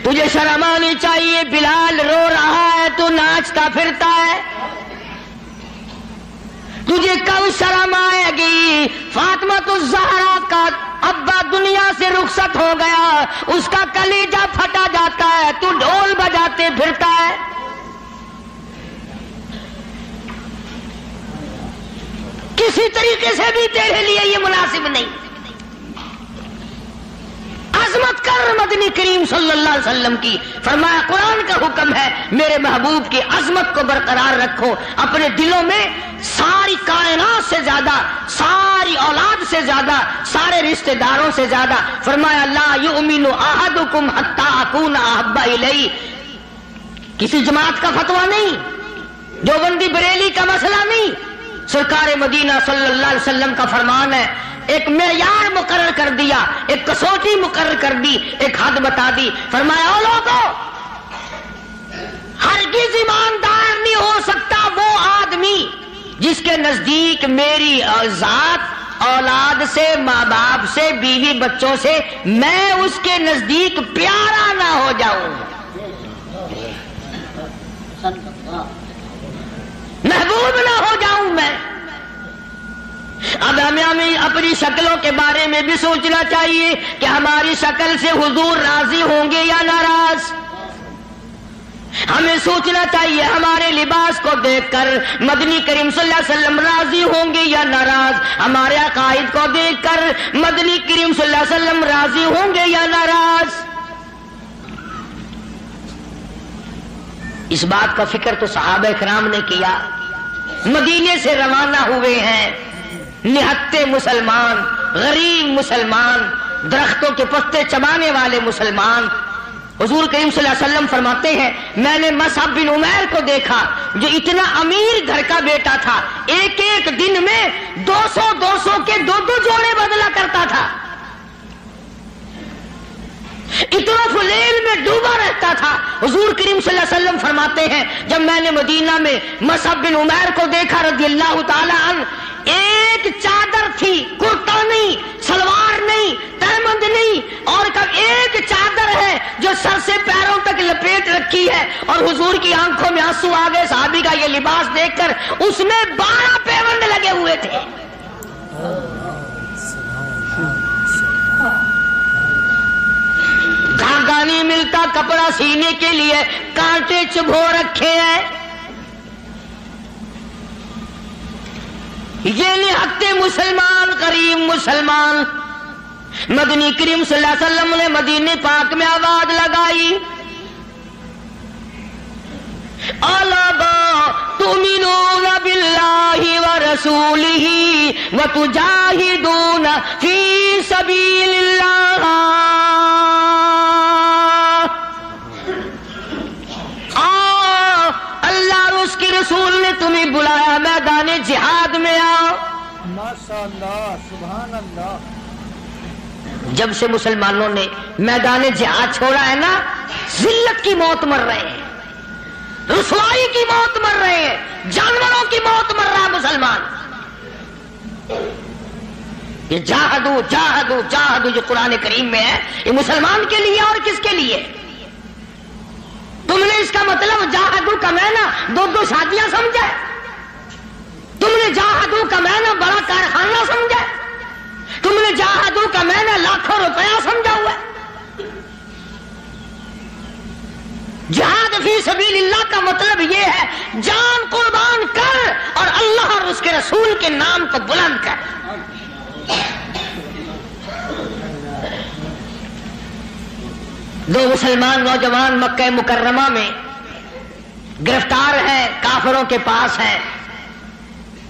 تجھے شرم آنی چاہیے، بلال رو رہا ہے تو ناچتا پھرتا ہے. تجھے کب شرم آئے گی؟ فاطمہ الزہرا کا ابا دنیا سے رخصت ہو گیا، اس کا کلیجہ پھٹا جاتا ہے، تو ڈھول بجاتے پھرتا ہے. کسی طریقے سے بھی تیرے لیے یہ مناسب نہیں. عظمت کر مدنی کریم صلی اللہ علیہ وسلم کی. فرمایا قرآن کا حکم ہے میرے محبوب کی عظمت کو برقرار رکھو اپنے دلوں میں. ساری کائنات سے زیادہ، ساری اولاد سے زیادہ، سارے رشتہ داروں سے زیادہ. فرمایا لا یؤمن احدکم حتی اکون احب الیہ. کسی جماعت کا فتویٰ نہیں، دیوبندی بریلی کا مسئلہ نہیں، سرکار مدینہ صلی اللہ علیہ وسلم کا فرمان ہے. ایک معیار مقرر کر دیا، ایک کسوٹی مقرر کر دی، ایک حد بتا دی. فرمایا او لوگوں، ہرگز ایماندار نہیں ہو سکتا وہ آدمی جس کے نزدیک میری ذات، اولاد سے، ماں باپ سے، بیوی بچوں سے میں اس کے نزدیک پیارا نہ ہو جاؤں، محبوب نہ ہو جاؤں میں. اب ہمیں اپنی شکلوں کے بارے میں بھی سوچنا چاہیے کہ ہماری شکل سے حضور راضی ہوں گے یا ناراض. ہمیں سوچنا چاہیے ہمارے لباس کو دیکھ کر مدنی کریم صلی اللہ علیہ وسلم راضی ہوں گے یا ناراض. ہمارے عقائد کو دیکھ کر مدنی کریم صلی اللہ علیہ وسلم راضی ہوں گے یا ناراض. اس بات کا فکر تو صحابہ کرام نے کیا. مدینے سے روانہ ہوئے ہیں نہتے مسلمان، غریب مسلمان، درختوں کے پتے چبانے والے مسلمان. حضور کریم صلی اللہ علیہ وسلم فرماتے ہیں میں نے مصعب بن عمیر کو دیکھا جو اتنا امیر گھر کا بیٹا تھا، ایک ایک دن میں 200 کے 2 جوڑے بدلا کرتا تھا، اتنا فلیل میں ڈوبا رہتا تھا. حضور کریم صلی اللہ علیہ وسلم فرماتے ہیں جب میں نے مدینہ میں مصعب بن عمیر کو دیکھا رضی اللہ تعالی عنہ، ایک چادر تھی، کرتا نہیں، سلوار نہیں، تہمند نہیں، اور کب ایک چادر ہے جو سر سے پیروں تک لپیٹ رکھی ہے، اور حضور کی آنکھوں میں آنسو آ گئے صحابی کا یہ لباس دیکھ کر. اس میں 12 پیوند لگے ہوئے تھے. دھاگا نہیں ملتا کپڑا سینے کے لیے، کانٹے چبھو رکھے ہیں. یہ نہتے مسلمان، غریب مسلمان. مدنی کریم صلی اللہ علیہ وسلم نے مدینے پاک میں آواز لگائی الا تؤمنون باللہ ورسولہ وتجاہدون فی سبیل اللہ. اللہ اور اس کے رسول نے تمہیں بلایا میدان جہاد میں آؤ. ماشاءاللہ، سبحان اللہ. جب سے مسلمانوں نے میدان جہاد چھوڑا ہے نا، ذلت کی موت مر رہے ہیں، رسوائی کی موت مر رہے ہیں، جانوروں کی موت مر رہا ہے مسلمان. یہ جاہدو جاہدو جاہدو جو قرآن کریم میں ہے، یہ مسلمان کے لیے اور کس کے لیے؟ تم نے اس کا مطلب جاہدو کا معنی 2 شادیاں سمجھا؟ تم نے جاہدو کا معنی بڑا کارخانہ سمجھا؟ تم نے جاہدو کا معنی لاکھوں روپیہ سمجھا ہوا ہے؟ جہاد فی سبیل اللہ کا مطلب یہ ہے جان قربان کر اور اللہ اور اس کے رسول کے نام کو بلند کر. دو مسلمان نوجوان مکہ مکرمہ میں گرفتار ہیں، کافروں کے پاس ہیں.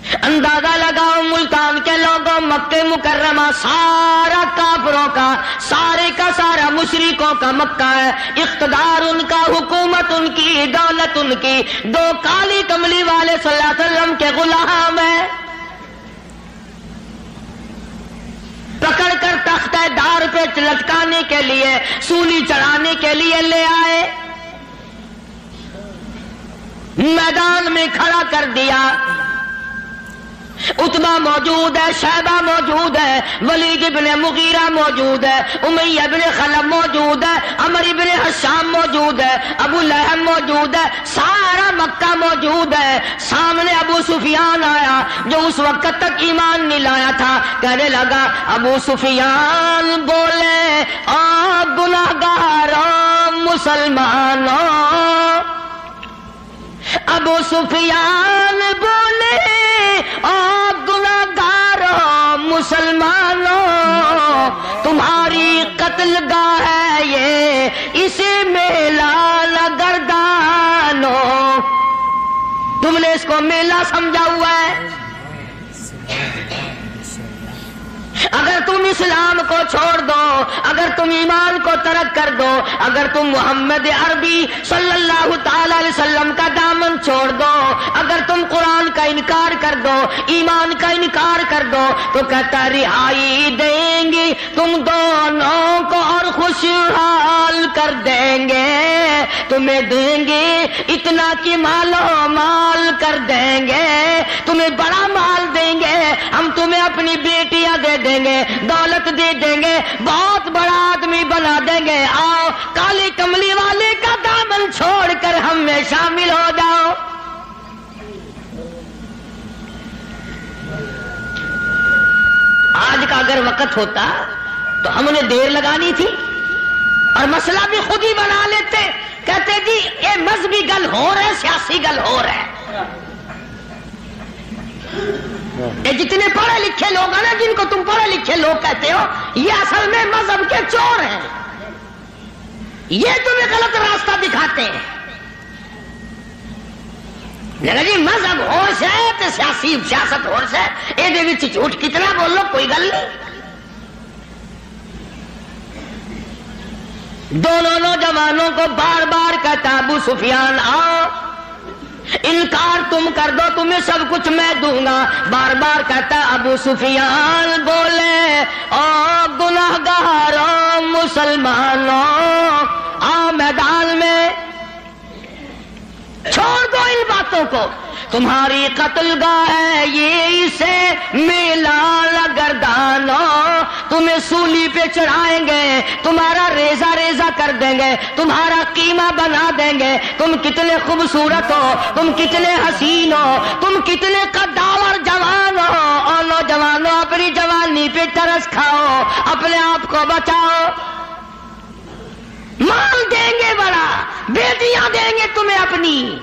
اندازہ لگاؤ ملتان کے لوگوں، مکہ مکرمہ سارا کافروں کا، سارے کا سارا مشرکوں کا مکہ ہے، اقتدار ان کا، حکومت ان کی، دولت ان کی، دو کالی کملی والے صلی اللہ علیہ وسلم کے غلام ہیں، پکڑ کر تختہ دار پہ لٹکانے کے لیے، سولی چڑھانے کے لیے لے آئے، میدان میں کھڑا کر دیا۔ عتبہ موجود ہے، شیبہ موجود ہے، ولید ابن مغیرہ موجود ہے، امیہ ابن خلف موجود ہے، عمر ابن حشام موجود ہے، ابو لہب موجود ہے، سارا مکہ موجود ہے۔ سامنے ابو سفیان آیا جو اس وقت تک ایمان نہیں لایا تھا، کہنے لگا ابو سفیان بولے آ گناہگاروں مسلمانوں، ابو سفیان بولے آپ گناہگاروں مسلمانوں، تمہاری قتل گاہ ہے یہ، اسے میلہ نہ گردانو، تم نے اس کو میلہ سمجھا ہوا ہے۔ اگر تم اسلام کو چھوڑ دو، اگر تم ایمان کو ترک کر دو، اگر تم محمد عربی صلی اللہ تعالی علیہ وسلم کا دامن چھوڑ دو، اگر تم قرآن کا انکار کر دو، ایمان کا انکار کر دو، تو کہتا رہائی دیں گے تم دونوں کو اور خوشحال کر دیں گے، تمہیں دیں گے اتنا کہ مالو مال کر دیں گے، تمہیں بڑا مال دیں گے، ہم تمہیں اپنی بیٹیاں دے دیں گے، دولت دے دیں گے، بہت بڑا آدمی بنا دیں گے، آؤ کالی کملی والے کا دامن چھوڑ کر ہم میں شامل ہو جاؤ۔ آج کا اگر وقت ہوتا تو ہم نے دیر لگانی تھی اور مسئلہ بھی خود ہی بنا لیتے، کہتے جی یہ مذہبی گل ہو رہا ہے، سیاسی گل ہو رہا ہے۔ یہ جتنے پڑھے لکھے لوگ ہیں نا، جن کو تم پڑھے لکھے لوگ کہتے ہو، یہ اصل میں مذہب کے چور ہیں، یہ تمہیں غلط راستہ دکھاتے ہیں۔ جی مذہب ہوش ہے تو سیاست ہوش ہے، یہ جھوٹ کتنا بولو کوئی گل نہیں۔ دونوں نوجوانوں کو بار بار کہتا ابو سفیان آؤ، انکار تم کر دو تمہیں سب کچھ میں دوں گا، بار بار کہتا ابو سفیان بولے او گناہگاروں مسلمانوں، آؤ میدان میں، چھوڑ دو ان باتوں کو، تمہاری قتل گاہ ہے یہ، اسے میلہ گردانو، تمہیں سولی پہ چڑھائیں گے، تمہارا ریزہ ریزہ کر دیں گے، تمہارا قیمہ بنا دیں گے، تم کتنے خوبصورت ہو، تم کتنے حسین ہو، تم کتنے قداور جوان ہو، اور نوجوانوں اپنی جوانی پہ ترس کھاؤ، اپنے آپ کو بچاؤ، مال دیں گے بڑا، بیٹیاں دیں گے تمہیں اپنی۔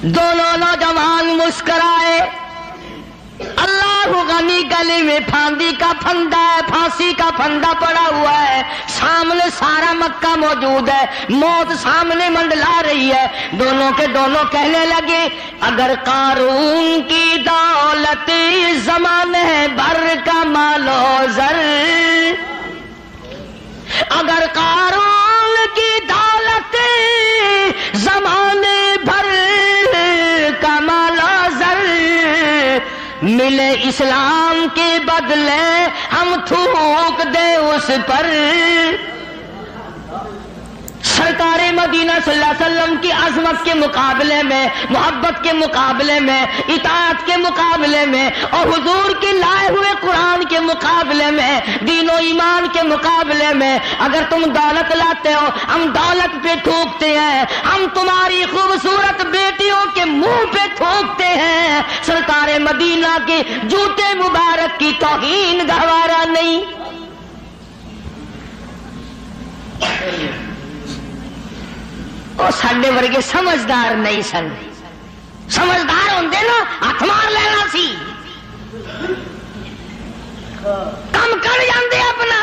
دونوں نوجوان مسکرائے، اللہ غنی گلی میں پھاندی کا پھندا ہے، پھانسی کا پھندا پڑا ہوا ہے، سامنے سارا مکہ موجود ہے، موت سامنے منڈلا رہی ہے، دونوں کے دونوں کہنے لگے اگر قارون کی دولت زمانے بھر کا مال و زر، اگر قارون کی دولت زمانے بھر کا مال و زر ملے اسلام کے بدلے ہم تھوک دے اس پر، سرکار مدینہ صلی اللہ علیہ وسلم کی عظمت کے مقابلے میں، محبت کے مقابلے میں، اطاعت کے مقابلے میں، اور حضور کے لائے ہوئے قرآن کے مقابلے میں، دین و ایمان کے مقابلے میں اگر تم دولت لاتے ہو ہم دولت پہ تھوکتے ہیں، ہم تمہاری خوبصورت بیٹیوں کے منہ پہ تھوکتے ہیں، سرکار مدینہ کے جوتے مبارک کی توہین گوارا نہیں۔ اور ساڈے ورگے سمجھدار نہیں سن، سمجھدار ہوندے نا ہاتھ مار لینا سی، کم کر جاندے اپنا۔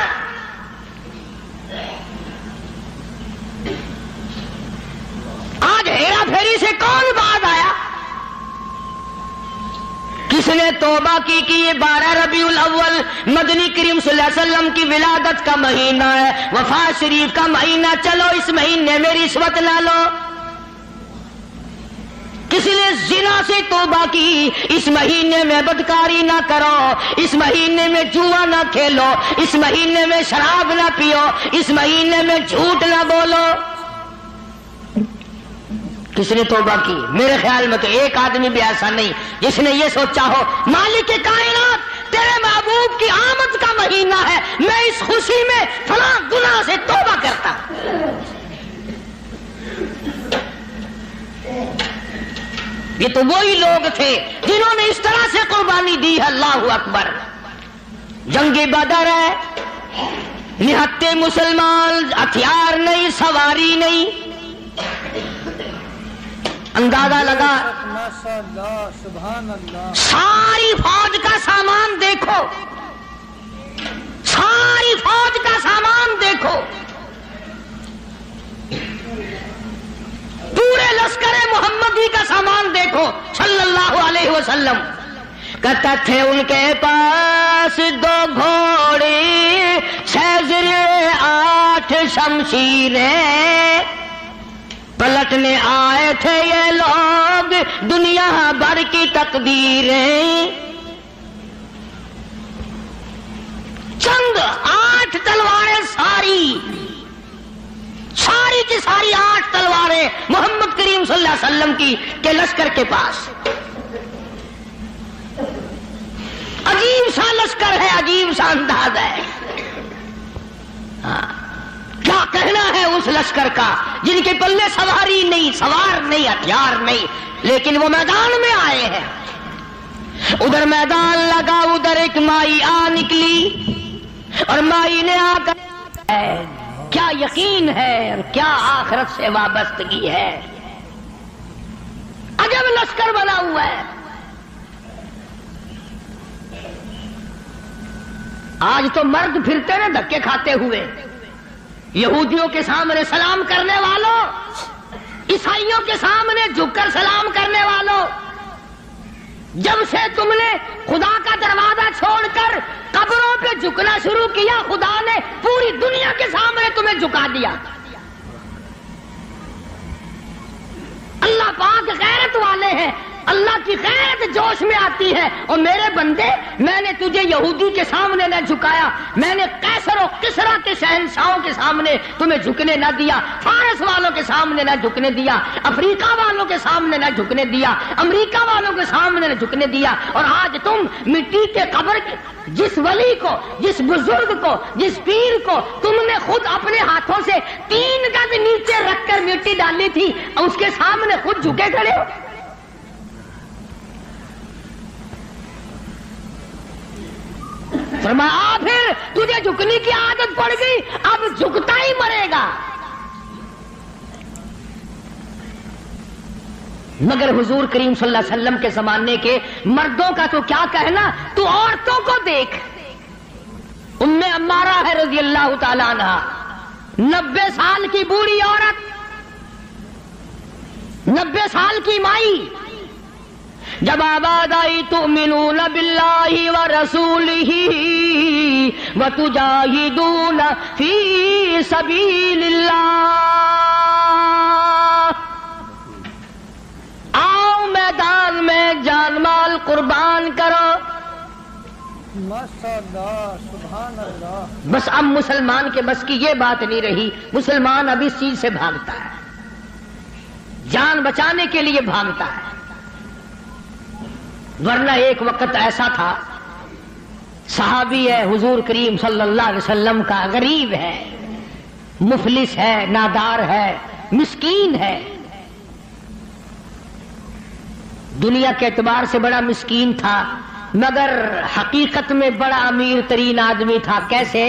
آج ہیرا پھیری سے کون بعد آیا؟ کس نے توبہ کی کہ یہ 12 ربیع الاول مدنی کریم صلی اللہ علیہ وسلم کی ولادت کا مہینہ ہے، وفات شریف کا مہینہ، چلو اس مہینے میں رشوت نہ لو؟ کسی نے زنا سے توبہ کی، اس مہینے میں بدکاری نہ کرو، اس مہینے میں جوا نہ کھیلو، اس مہینے میں شراب نہ پیو، اس مہینے میں جھوٹ نہ بولو؟ کس نے توبہ کی؟ میرے خیال میں تو ایک آدمی بھی ایسا نہیں جس نے یہ سوچا ہو مالک کائنات تیرے محبوب کی آمد کا مہینہ ہے، میں اس خوشی میں فلاں گناہ سے توبہ کرتا۔ یہ تو وہی لوگ تھے جنہوں نے اس طرح سے قربانی دی ہے۔ اللہ اکبر۔ جنگ بدر ہے، نہتے مسلمان، ہتھیار نہیں، سواری نہیں، اندازہ لگا ماشاءاللہ سبحان اللہ۔ ساری فوج کا سامان دیکھو، ساری فوج کا سامان دیکھو، پورے لشکر محمدی کا سامان دیکھو صلی اللہ علیہ وسلم۔ کہتا تھے ان کے پاس 2 گھوڑے، 6 زرے، 8 شمشیریں، پلٹنے آئے تھے یہ لوگ دنیا بھر کی تقدیریں۔ چند 8 تلواریں، ساری کی ساری 8 تلواریں محمد کریم صلی اللہ علیہ وسلم کی کے لشکر کے پاس۔ عجیب سا لشکر ہے، عجیب سا انداز ہے۔ کیا کہنا ہے اس لشکر کا جن کے پلے سواری نہیں، سوار نہیں، ہتھیار نہیں، لیکن وہ میدان میں آئے ہیں۔ ادھر میدان لگا، ادھر ایک مائی آ نکلی اور مائی نے آ کر کیا یقین ہے اور کیا آخرت سے وابستگی ہے، عجب لشکر بنا ہوا ہے۔ آج تو مرد پھرتے نا دھکے کھاتے ہوئے، یہودیوں کے سامنے سلام کرنے والوں، عیسائیوں کے سامنے جھک کر سلام کرنے والوں، جب سے تم نے خدا کا دروازہ چھوڑ کر قبروں پہ جھکنا شروع کیا، خدا نے پوری دنیا کے سامنے تمہیں جھکا دیا۔ اللہ پاک غیرت والے ہیں، اللہ کی غیرت جوش میں آتی ہے، اور میرے بندے میں نے تجھے یہودی کے سامنے نہ جھکایا، میں نے قیصر و کسریٰ کے شہنشاہوں کے سامنے تمہیں جھکنے نہ دیا، فارس والوں کے سامنے نہ جھکنے دیا، افریقہ والوں کے سامنے نہ جھکنے دیا، امریکہ والوں کے سامنے نہ جھکنے دیا، اور آج تم مٹی کے قبر جس ولی کو، جس بزرگ کو، جس پیر کو تم نے خود اپنے ہاتھوں سے 3 گز نیچے رکھ کر مٹی ڈالی تھی، اس کے سامنے خود جھکے کھڑے ہو۔ فرمایا پھر تجھے جھکنے کی عادت پڑ گئی، اب جھکتا ہی مرے گا۔ مگر حضور کریم صلی اللہ علیہ وسلم کے زمانے کے مردوں کا تو کیا کہنا، تو عورتوں کو دیکھ، ام عمارہ ہے رضی اللہ تعالیٰ عنہ، 90 سال کی بوڑھی عورت، 90 سال کی مائی، جب آباد آئی تؤمنون باللہ ورسولہ وتجاہدون فی سبیل اللہ، آؤ میدان میں جان مال قربان کرو۔ ماشاءاللہ سبحان اللہ۔ بس اب مسلمان کے بس کی یہ بات نہیں رہی، مسلمان اب اس چیز سے بھاگتا ہے، جان بچانے کے لیے بھاگتا ہے، ورنہ ایک وقت ایسا تھا، صحابی ہے حضور کریم صلی اللہ علیہ وسلم کا، غریب ہے، مفلس ہے، نادار ہے، مسکین ہے، دنیا کے اعتبار سے بڑا مسکین تھا، مگر حقیقت میں بڑا امیر ترین آدمی تھا۔ کیسے؟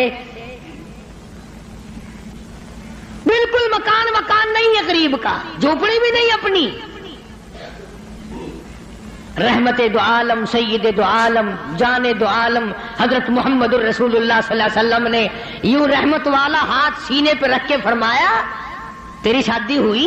بالکل مکان نہیں ہے غریب کا، جھوپڑی بھی نہیں اپنی۔ رحمت دو عالم، سید دو عالم، جان دو عالم حضرت محمد الرسول اللہ صلی اللہ علیہ وسلم نے یوں رحمت والا ہاتھ سینے پہ رکھ کے فرمایا، تیری شادی ہوئی؟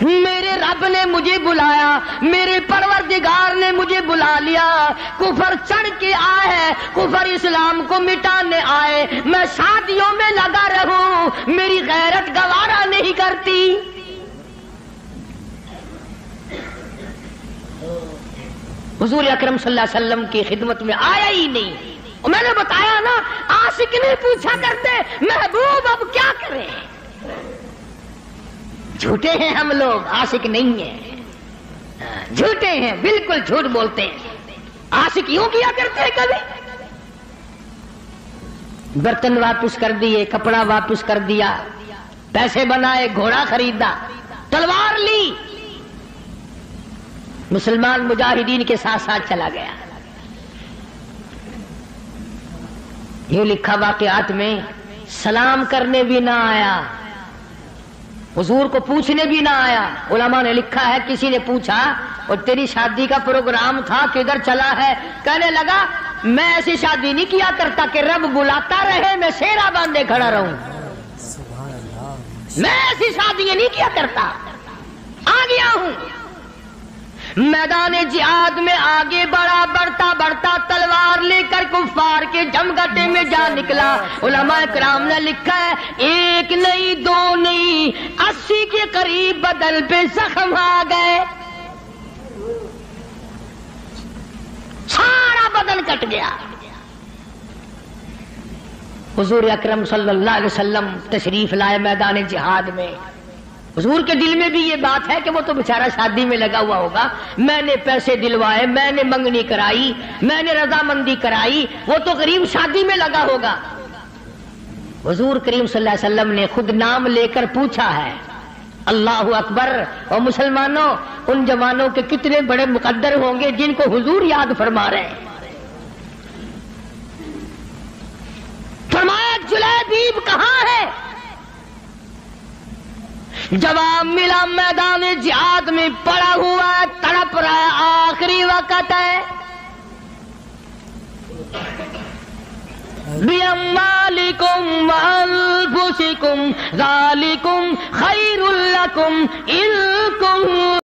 میرے رب نے مجھے بلایا، میرے پروردگار نے مجھے بلا لیا، کفر چڑھ کے آئے ہے، کفر اسلام کو مٹانے آئے، میں شادیوں میں لگا رہوں، میری غیرت گوارا نہیں کرتی۔ حضور اکرم صلی اللہ علیہ وسلم کی خدمت میں آیا ہی نہیں۔ اور میں نے بتایا نا، عاشق نہیں پوچھا کرتے محبوب اب کیا کریں۔ جھوٹے ہیں ہم لوگ، عاشق نہیں ہیں، جھوٹے ہیں، بالکل جھوٹ بولتے ہیں۔ عاشق یوں کیا کرتے ہیں، کبھی برتن واپس کر دیے، کپڑا واپس کر دیا، پیسے بنائے، گھوڑا خریدا، تلوار لی، مسلمان مجاہدین کے ساتھ ساتھ چلا گیا۔ یہ لکھا واقعات میں، سلام کرنے بھی نہ آیا، حضور کو پوچھنے بھی نہ آیا۔ علماء نے لکھا ہے کسی نے پوچھا اور تیری شادی کا پروگرام تھا کدھر چلا ہے؟ کہنے لگا میں ایسی شادی نہیں کیا کرتا کہ رب بلاتا رہے میں سیرا باندھے کھڑا رہوں، میں ایسی شادیاں نہیں کیا کرتا، آ گیا ہوں۔ میدان جہاد میں آگے بڑھا، بڑھتا بڑھتا تلوار لے کر کفار کے جمگٹے میں جا نکلا۔ علماء کرام نے لکھا ہے ایک نہیں، دو نہیں، 80 کے قریب بدن پہ زخم آ گئے، سارا بدن کٹ گیا۔ حضور اکرم صلی اللہ علیہ وسلم تشریف لائے میدان جہاد میں۔ حضور کے دل میں بھی یہ بات ہے کہ وہ تو بیچارہ شادی میں لگا ہوا ہوگا، میں نے پیسے دلوائے، میں نے منگنی کرائی، میں نے رضامندی کرائی، وہ تو غریب شادی میں لگا ہوگا۔ حضور کریم صلی اللہ علیہ وسلم نے خود نام لے کر پوچھا ہے، اللہ اکبر۔ اور مسلمانوں، ان جوانوں کے کتنے بڑے مقدر ہوں گے جن کو حضور یاد فرما رہے ہیں۔ فرمایا جلیبیب کہاں ہے؟ جواب ملا میدان جہاد میں پڑا ہوا ہے، تڑپ رہا ہے، آخری وقت ہے۔ بِأَمْوَالِكُمْ وَأَنفُسِكُمْ ذَلِكُمْ خَيْرٌ لَكُمْ إِن كُنتُم